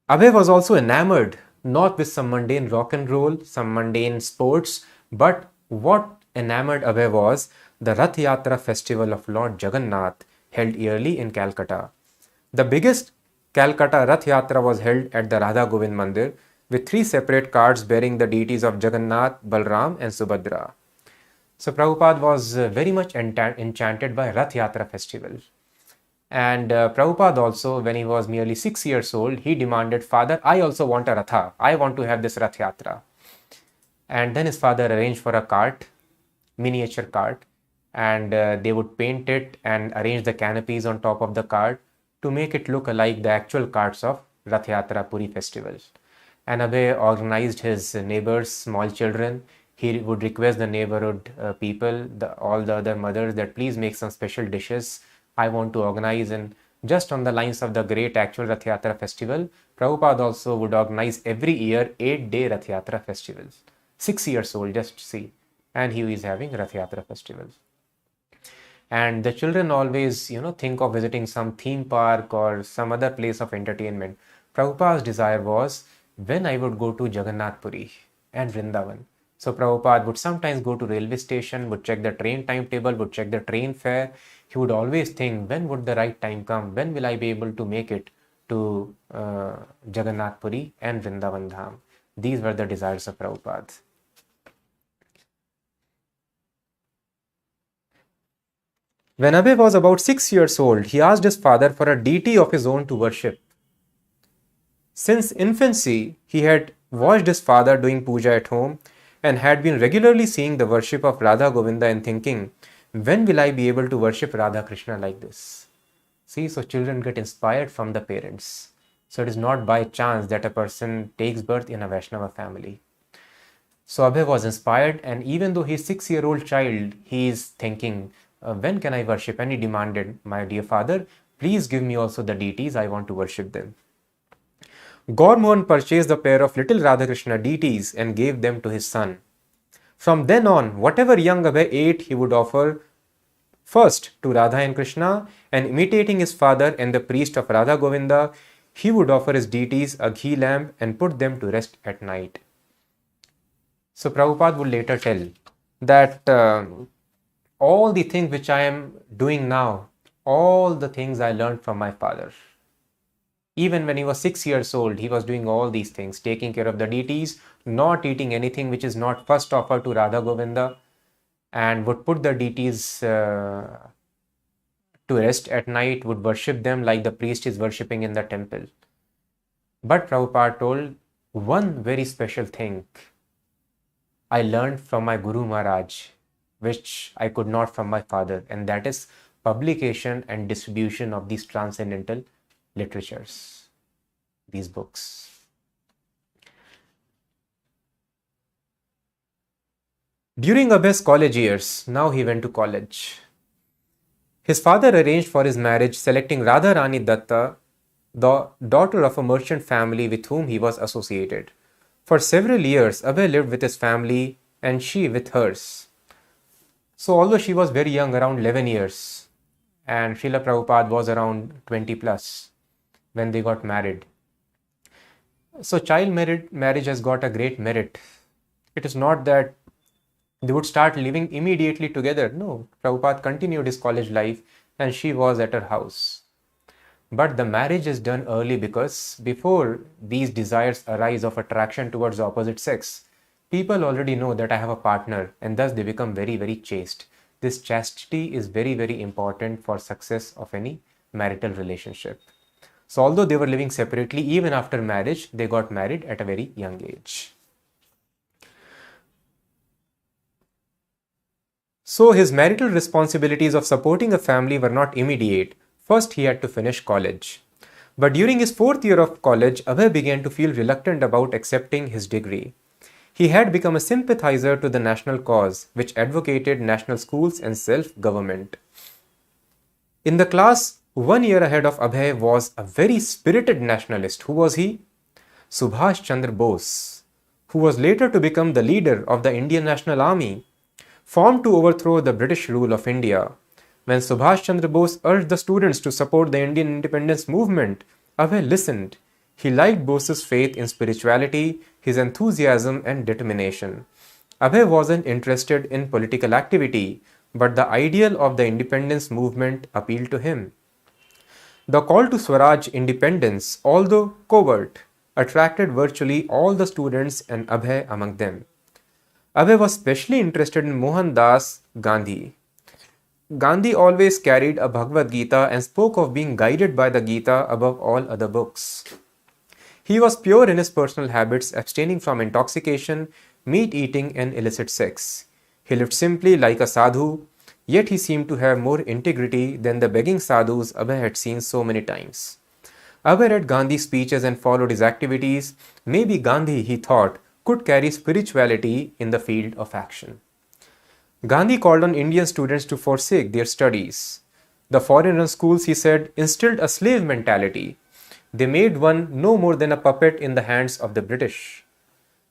S1: Abhay was also enamored, not with some mundane rock and roll, some mundane sports, but what enamored Abhay was the Rath Yatra festival of Lord Jagannath held yearly in Calcutta. The biggest Calcutta Rath Yatra was held at the Radha Govind Mandir with 3 separate carts bearing the deities of Jagannath, Balram and Subhadra. So Prabhupada was very much enchanted by Rath Yatra festival. And Prabhupada also, when he was merely 6 years old, he demanded, Father, I also want a Ratha. I want to have this Rath Yatra. And then his father arranged for a cart, miniature cart, and they would paint it and arrange the canopies on top of the cart to make it look like the actual carts of Rath Yatra Puri festivals. And Abhay organized his neighbors, small children. He would request the neighborhood people, all the other mothers, that please make some special dishes. I want to organize, and just on the lines of the great actual Rath Yatra festival, Prabhupada also would organize every year 8-day Rath Yatra festivals. 6 years old, just see. And he is having Rath Yatra festivals. And the children always, think of visiting some theme park or some other place of entertainment. Prabhupada's desire was, when I would go to Jagannath Puri and Vrindavan. So Prabhupada would sometimes go to railway station, would check the train timetable, would check the train fare. He would always think, when would the right time come? When will I be able to make it to Jagannath Puri and Vrindavan Dham? These were the desires of Prabhupada. When Abhay was about 6 years old, he asked his father for a deity of his own to worship. Since infancy, he had watched his father doing puja at home and had been regularly seeing the worship of Radha Govinda and thinking, when will I be able to worship Radha Krishna like this? See, so children get inspired from the parents. So it is not by chance that a person takes birth in a Vaishnava family. So Abhay was inspired, and even though he's 6-year-old child, he is thinking, when can I worship? And he demanded, my dear father, please give me also the deities, I want to worship them. Gaurmandal purchased a pair of little Radhakrishna deities and gave them to his son. From then on, whatever young Abhay ate, he would offer first to Radha and Krishna, and imitating his father and the priest of Radha Govinda, he would offer his deities a ghee lamp and put them to rest at night. So Prabhupada would later tell that all the things which I am doing now, all the things I learned from my father. Even when he was 6 years old, he was doing all these things, taking care of the deities, not eating anything which is not first offered to Radha Govinda, and would put the deities to rest at night, would worship them like the priest is worshipping in the temple. But Prabhupada told, one very special thing I learned from my Guru Maharaj, which I could not from my father, and that is publication and distribution of these transcendental literatures, these books. During Abhay's college years, now he went to college. His father arranged for his marriage, selecting Radha Rani Datta, the daughter of a merchant family with whom he was associated. For several years, Abhay lived with his family and she with hers. So although she was very young, around 11 years, and Srila Prabhupada was around 20 plus when they got married. So child marriage has got a great merit. It is not that they would start living immediately together. No, Prabhupada continued his college life and she was at her house. But the marriage is done early because before these desires arise of attraction towards the opposite sex, people already know that I have a partner, and thus they become very, very chaste. This chastity is very, very important for success of any marital relationship. So although they were living separately, even after marriage, they got married at a very young age. So his marital responsibilities of supporting a family were not immediate. First, he had to finish college. But during his 4th year of college, Abhay began to feel reluctant about accepting his degree. He had become a sympathizer to the national cause, which advocated national schools and self-government. In the class 1 year ahead of Abhay was a very spirited nationalist. Who was he? Subhash Chandra Bose, who was later to become the leader of the Indian National Army, formed to overthrow the British rule of India. When Subhash Chandra Bose urged the students to support the Indian independence movement, Abhay listened. He liked Bose's faith in spirituality, his enthusiasm and determination. Abhay wasn't interested in political activity, but the ideal of the independence movement appealed to him. The call to Swaraj independence, although covert, attracted virtually all the students and Abhay among them. Abhay was specially interested in Mohandas Gandhi. Gandhi always carried a Bhagavad Gita and spoke of being guided by the Gita above all other books. He was pure in his personal habits, abstaining from intoxication, meat eating, and illicit sex. He lived simply like a sadhu, yet he seemed to have more integrity than the begging sadhus Abhay had seen so many times. Abhay read Gandhi's speeches and followed his activities. Maybe Gandhi, he thought, could carry spirituality in the field of action. Gandhi called on Indian students to forsake their studies. The foreign schools, he said, instilled a slave mentality. They made one no more than a puppet in the hands of the British.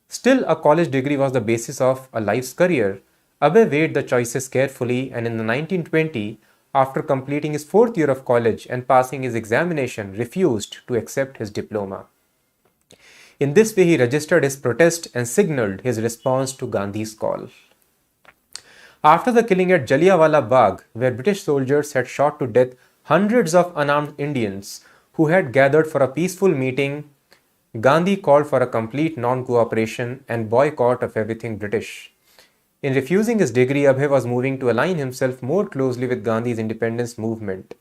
S1: Still, a college degree was the basis of a life's career. Abhay weighed the choices carefully, and in the 1920, after completing his 4th year of college and passing his examination, refused to accept his diploma. In this way, he registered his protest and signaled his response to Gandhi's call. After the killing at Jallianwala Bagh, where British soldiers had shot to death hundreds of unarmed Indians who had gathered for a peaceful meeting, Gandhi called for a complete non-cooperation and boycott of everything British. In refusing his degree, Abhay was moving to align himself more closely with Gandhi's independence movement.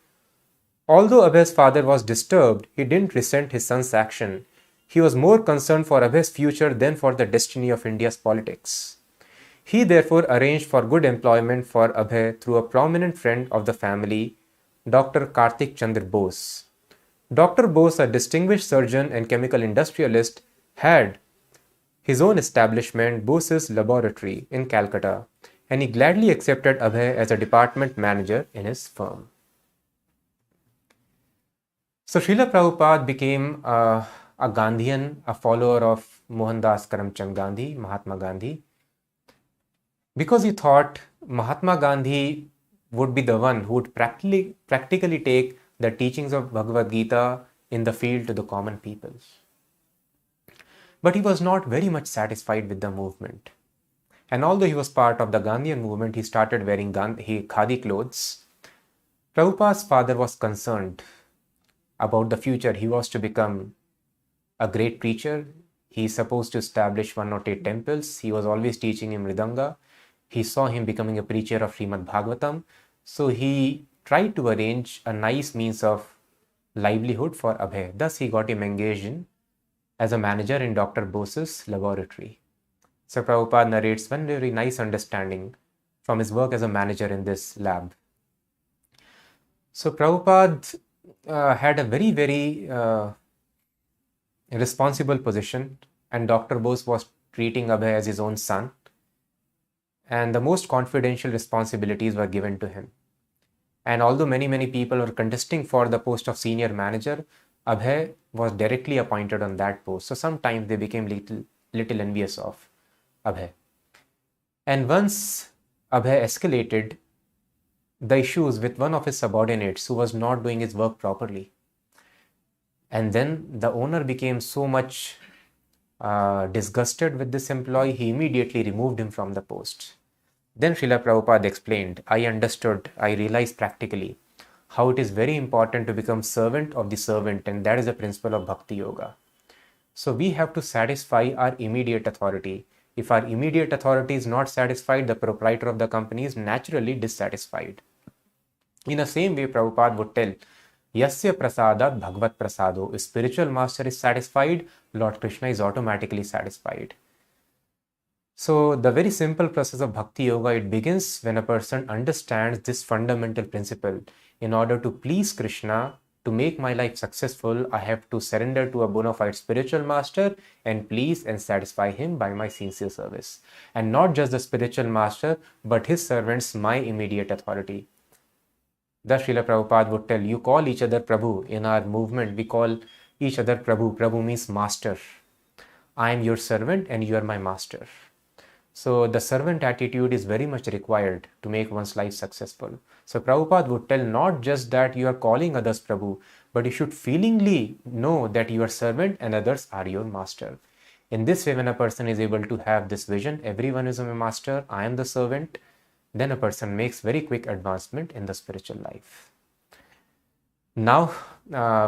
S1: Although Abhay's father was disturbed, he didn't resent his son's action. He was more concerned for Abhay's future than for the destiny of India's politics. He therefore arranged for good employment for Abhay through a prominent friend of the family, Dr. Kartik Chandra Bose. Dr. Bose, a distinguished surgeon and chemical industrialist, had his own establishment, Bose's Laboratory, in Calcutta, and he gladly accepted Abhay as a department manager in his firm. So Srila Prabhupada became a Gandhian, a follower of Mohandas Karamchand Gandhi, Mahatma Gandhi, because he thought Mahatma Gandhi would be the one who would practically take the teachings of Bhagavad Gita in the field to the common people. But he was not very much satisfied with the movement. And although he was part of the Gandhian movement, he started wearing khadi clothes. Prabhupada's father was concerned about the future. He was to become a great preacher. He is supposed to establish 108 temples. He was always teaching him Mridanga. He saw him becoming a preacher of Srimad Bhagavatam. So he tried to arrange a nice means of livelihood for Abhay. Thus, he got him engaged in as a manager in Dr. Bose's laboratory. So Prabhupada narrates one very nice understanding from his work as a manager in this lab. So Prabhupada had a very, very responsible position, and Dr. Bose was treating Abhay as his own son, and the most confidential responsibilities were given to him. And although many people were contesting for the post of senior manager, Abhay was directly appointed on that post. So sometimes they became little envious of Abhay. And once Abhay escalated the issues with one of his subordinates who was not doing his work properly. And then the owner became so much disgusted with this employee, he immediately removed him from the post. Then Srila Prabhupada explained, I understood, I realized practically how it is very important to become servant of the servant, and that is the principle of Bhakti Yoga. So we have to satisfy our immediate authority. If our immediate authority is not satisfied, the proprietor of the company is naturally dissatisfied. In the same way, Prabhupada would tell, Yasya prasadat bhagvat prasado. If spiritual master is satisfied, Lord Krishna is automatically satisfied. So the very simple process of Bhakti Yoga, it begins when a person understands this fundamental principle. In order to please Krishna, to make my life successful, I have to surrender to a bona fide spiritual master and please and satisfy him by my sincere service. And not just the spiritual master, but his servants, my immediate authority. Thus Srila Prabhupada would tell, you call each other Prabhu. In our movement, we call each other Prabhu. Prabhu means master. I am your servant and you are my master. So the servant attitude is very much required to make one's life successful. So Prabhupada would tell not just that you are calling others Prabhu, but you should feelingly know that you are servant and others are your master. In this way, when a person is able to have this vision, everyone is my master, I am the servant, then a person makes very quick advancement in the spiritual life. Now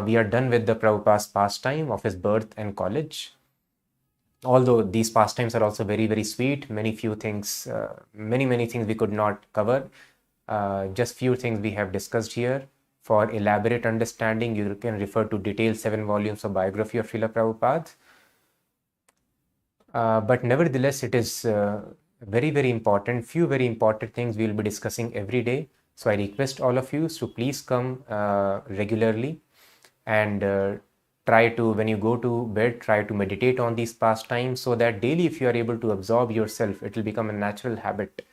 S1: we are done with the Prabhupada's pastime of his birth and college. Although these pastimes are also very, very sweet, many things we could not cover. Just few things we have discussed here. For elaborate understanding, you can refer to detailed 7 volumes of biography of Srila Prabhupada. But nevertheless, it is very, very important. Few very important things we will be discussing every day. So I request all of you to please come regularly and try to, when you go to bed, try to meditate on these pastimes so that daily if you are able to absorb yourself, it will become a natural habit.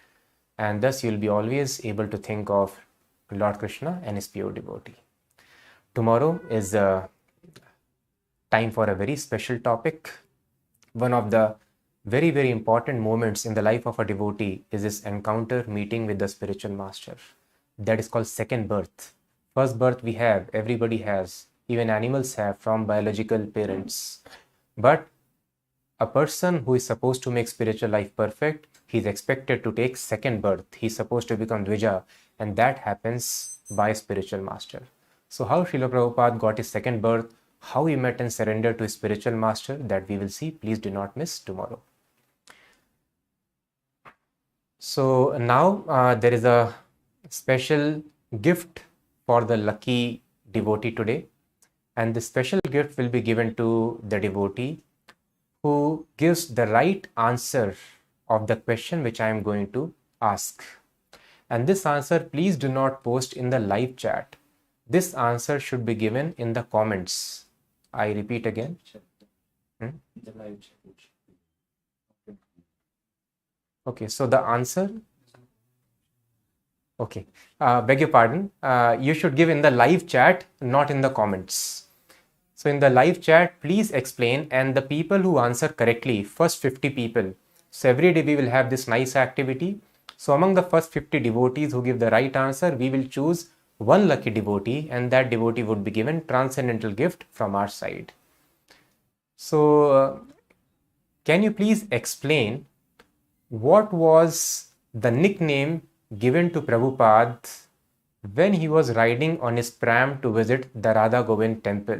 S1: And thus you'll be always able to think of Lord Krishna and his pure devotee. Tomorrow is time for a very special topic. One of the very, very important moments in the life of a devotee is this encounter, meeting with the spiritual master. That is called second birth. First birth we have, everybody has, even animals have from biological parents. But a person who is supposed to make spiritual life perfect, he is expected to take second birth. He is supposed to become Dvija, and that happens by spiritual master. So how Srila Prabhupada got his second birth, how he met and surrendered to his spiritual master, that we will see. Please do not miss tomorrow. So now there is a special gift for the lucky devotee today. And the special gift will be given to the devotee who gives the right answer of the question which I am going to ask. And this answer, please do not post in the live chat. This answer should be given in the comments. I repeat again. Okay, so the answer. Okay, beg your pardon. You should give in the live chat, not in the comments. So in the live chat, please explain, and the people who answer correctly, first 50 people. So every day we will have this nice activity. So among the first 50 devotees who give the right answer, we will choose one lucky devotee, and that devotee would be given transcendental gift from our side. So can you please explain what was the nickname given to Prabhupada when he was riding on his pram to visit the Radha Govind temple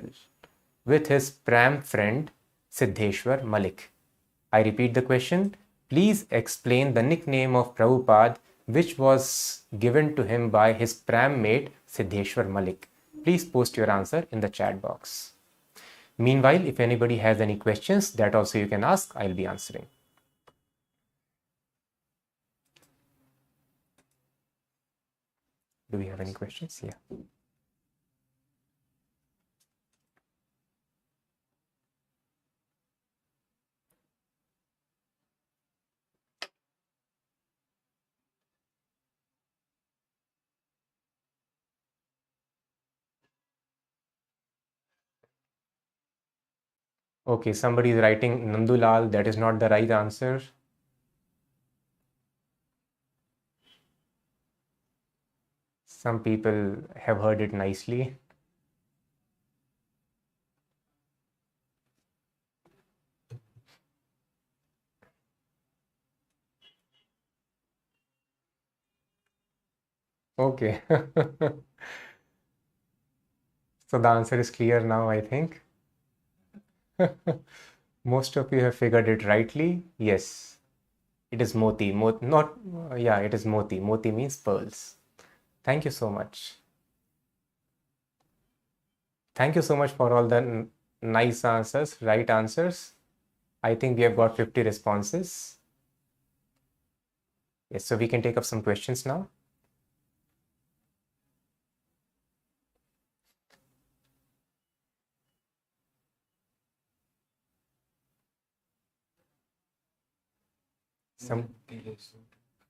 S1: with his pram friend Siddheshwar Malik? I repeat the question. Please explain the nickname of Prabhupada which was given to him by his pram mate Siddheshwar Malik. Please post your answer in the chat box. Meanwhile, if anybody has any questions, that also you can ask, I'll be answering. Do we have any questions? Yeah. Okay, somebody is writing Nandulal. That is not the right answer. Some people have heard it nicely. Okay. So the answer is clear now, I think. Most of you have figured it rightly. Yes, it is Moti. It is Moti. Moti means pearls. Thank you so much. Thank you so much for all the nice answers, right answers. I think we have got 50 responses. Yes, so we can take up some questions now.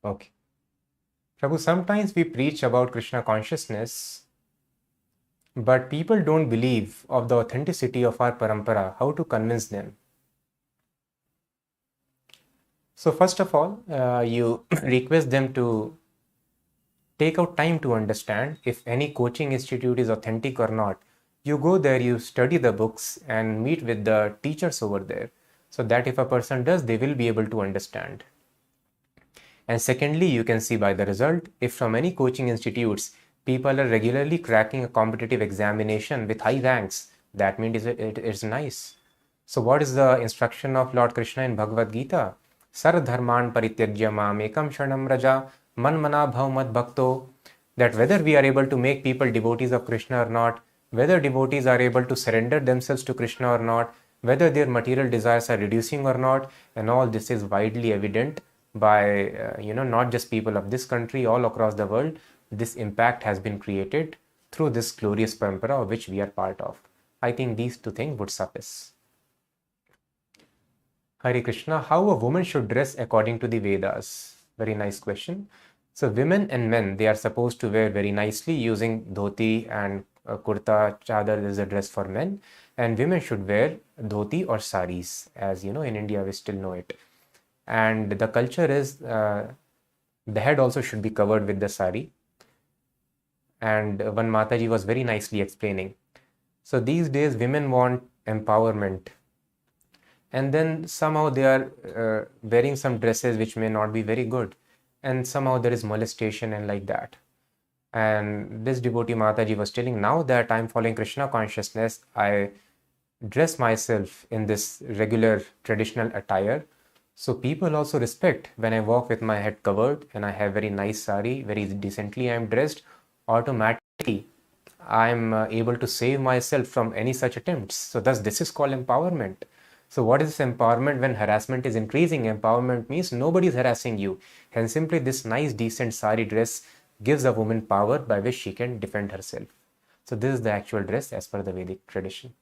S1: Okay. Prabhu, sometimes we preach about Krishna consciousness, but people don't believe of the authenticity of our parampara. How to convince them? So first of all, you request them to take out time to understand if any coaching institute is authentic or not. You go there, you study the books and meet with the teachers over there, so that if a person does, they will be able to understand. And secondly, you can see by the result, if from any coaching institutes, people are regularly cracking a competitive examination with high ranks, that means it is nice. So what is the instruction of Lord Krishna in Bhagavad Gita? Sarv dharman parityajya mam ekam sharanam raja man mana bhav mad bhakto. That whether we are able to make people devotees of Krishna or not, whether devotees are able to surrender themselves to Krishna or not, whether their material desires are reducing or not, and all this is widely evident by not just people of this country, all across the world. This impact has been created through this glorious parampara of which we are part of. I think these two things would suffice. Hare Krishna, how a woman should dress according to the Vedas? Very nice question. So women and men, they are supposed to wear very nicely using dhoti and kurta, chadar is a dress for men, and women should wear dhoti or saris, as you know, in India we still know it. And the culture is the head also should be covered with the sari. And one Mataji was very nicely explaining. So these days women want empowerment, and then somehow they are wearing some dresses which may not be very good, and somehow there is molestation and like that. And this devotee Mataji was telling, now that I'm following Krishna consciousness, I dress myself in this regular traditional attire. So people also respect when I walk with my head covered and I have very nice sari, very decently I'm dressed. Automatically, I'm able to save myself from any such attempts. So thus this is called empowerment. So what is this empowerment? When harassment is increasing, empowerment means nobody is harassing you. And simply this nice decent sari dress gives a woman power by which she can defend herself. So this is the actual dress as per the Vedic tradition.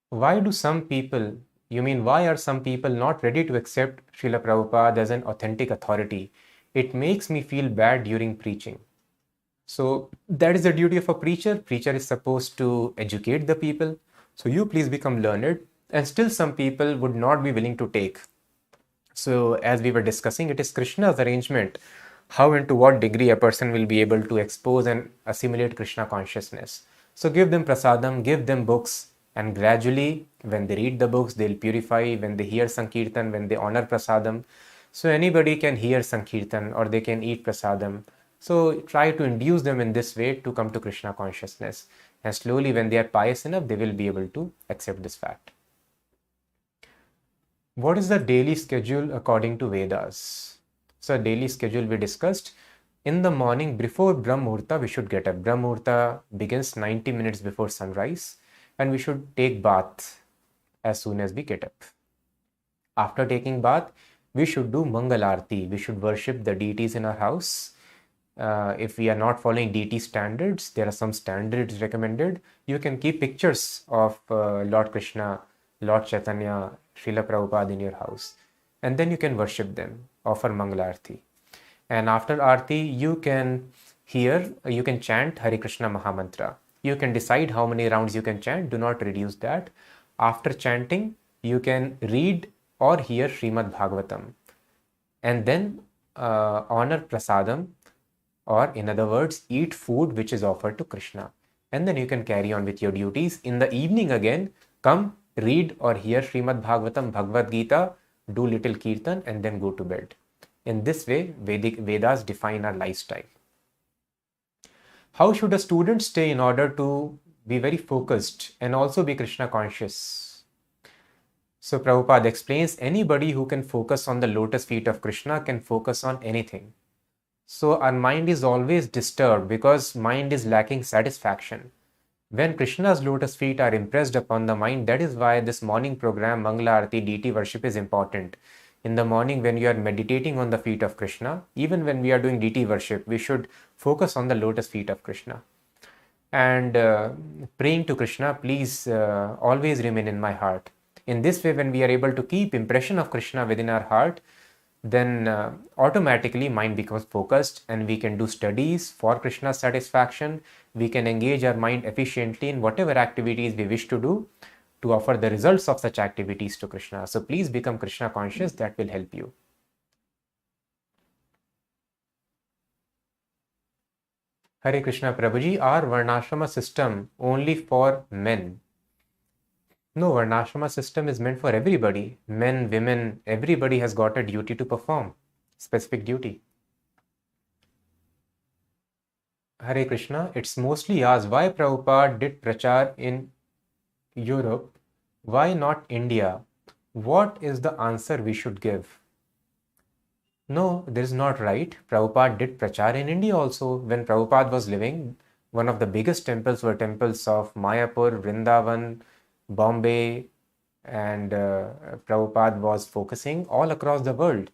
S1: Why are some people not ready to accept Srila Prabhupada as an authentic authority? It makes me feel bad during preaching. So that is the duty of a preacher. Preacher is supposed to educate the people. So you please become learned, and still some people would not be willing to take. So as we were discussing, it is Krishna's arrangement how and to what degree a person will be able to expose and assimilate Krishna consciousness. So give them prasadam, give them books, and gradually when they read the books, they'll purify. When they hear Sankirtan, when they honor prasadam, so anybody can hear Sankirtan or they can eat prasadam. So try to induce them in this way to come to Krishna consciousness. And slowly when they are pious enough, they will be able to accept this fact. What is the daily schedule according to Vedas? So daily schedule we discussed. In the morning before Brahm Muhurta, we should get up. Brahm Muhurta begins 90 minutes before sunrise, and we should take bath as soon as we get up. After taking bath, we should do Mangal Aarti. We should worship the deities in our house. If we are not following deity standards, there are some standards recommended. You can keep pictures of Lord Krishna, Lord Chaitanya, Srila Prabhupada in your house, and then you can worship them, offer Mangal Aarti. And after Aarti, you can chant Hare Krishna Mahamantra. You can decide how many rounds you can chant, do not reduce that. After chanting, you can read or hear Srimad Bhagavatam, and then honor prasadam, or in other words, eat food which is offered to Krishna. And then you can carry on with your duties. In the evening again, come read or hear Srimad Bhagavatam, Bhagavad Gita, do little kirtan, and then go to bed. In this way, Vedas define our lifestyle. How should a student stay in order to be very focused and also be Krishna conscious? So Prabhupada explains, anybody who can focus on the lotus feet of Krishna can focus on anything. So our mind is always disturbed because mind is lacking satisfaction. When Krishna's lotus feet are impressed upon the mind, that is why this morning program, Mangala Arati, deity worship is important. In the morning when you are meditating on the feet of Krishna, even when we are doing deity worship, we should focus on the lotus feet of Krishna. And praying to Krishna, please always remain in my heart. In this way, when we are able to keep impression of Krishna within our heart, then automatically mind becomes focused and we can do studies for Krishna's satisfaction. We can engage our mind efficiently in whatever activities we wish to do to offer the results of such activities to Krishna. So please become Krishna conscious, that will help you. Hare Krishna Prabhuji, are Varnashrama system only for men? No, Varnashrama system is meant for everybody. Men, women, everybody has got a duty to perform, specific duty. Hare Krishna, it's mostly asked why Prabhupada did prachar in Europe, why not India? What is the answer we should give? No, this is not right. Prabhupada did prachar in India also. When Prabhupada was living, one of the biggest temples were temples of Mayapur, Vrindavan, Bombay, and Prabhupada was focusing all across the world.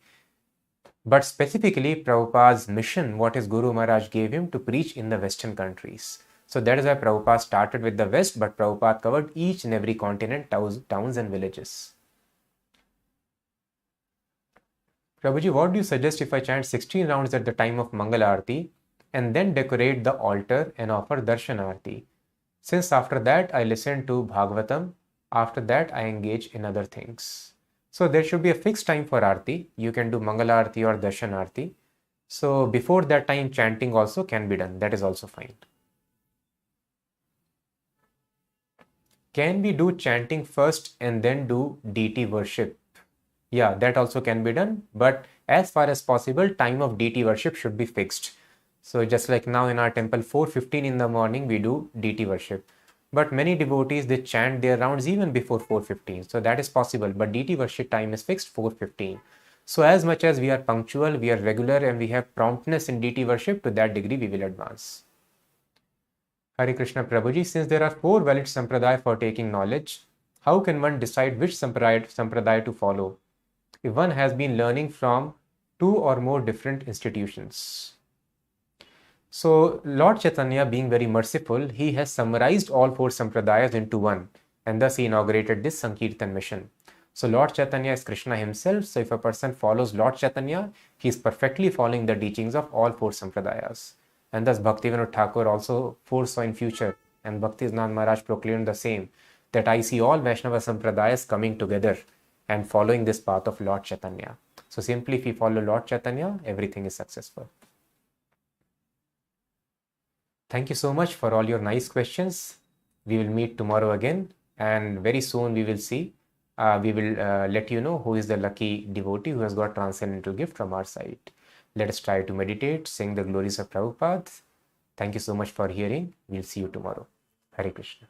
S1: But specifically, Prabhupada's mission, what his Guru Maharaj gave him to preach in the Western countries. So that is why Prabhupada started with the West, but Prabhupada covered each and every continent, towns and villages. Prabhuji, what do you suggest if I chant 16 rounds at the time of Mangal Aarti and then decorate the altar and offer Darshan Aarti? Since after that I listen to Bhagavatam, after that I engage in other things. So there should be a fixed time for Aarti. You can do Mangal Aarti or Darshan Aarti. So before that time, chanting also can be done. That is also fine. Can we do chanting first and then do deity worship? Yeah, that also can be done. But as far as possible, time of deity worship should be fixed. So just like now in our temple, 4:15 in the morning, we do deity worship. But many devotees, they chant their rounds even before 4:15. So that is possible. But deity worship time is fixed 4:15. So as much as we are punctual, we are regular, and we have promptness in deity worship, to that degree we will advance. Hare Krishna Prabhuji, since there are 4 valid sampradaya for taking knowledge, how can one decide which sampradaya to follow if one has been learning from 2 or more different institutions? So Lord Chaitanya, being very merciful, he has summarized all 4 sampradayas into one, and thus he inaugurated this Sankirtan mission. So Lord Chaitanya is Krishna himself. So if a person follows Lord Chaitanya, he is perfectly following the teachings of all 4 sampradayas. And thus Bhaktivinoda Thakur also foresaw in future, and Bhaktisnand Maharaj proclaimed the same, that I see all Vaishnava sampradayas coming together and following this path of Lord Chaitanya. So simply if we follow Lord Chaitanya, everything is successful. Thank you so much for all your nice questions. We will meet tomorrow again, and very soon we will see, we will let you know who is the lucky devotee who has got transcendental gift from our side. Let us try to meditate, sing the glories of Prabhupada. Thank you so much for hearing. We'll see you tomorrow. Hare Krishna.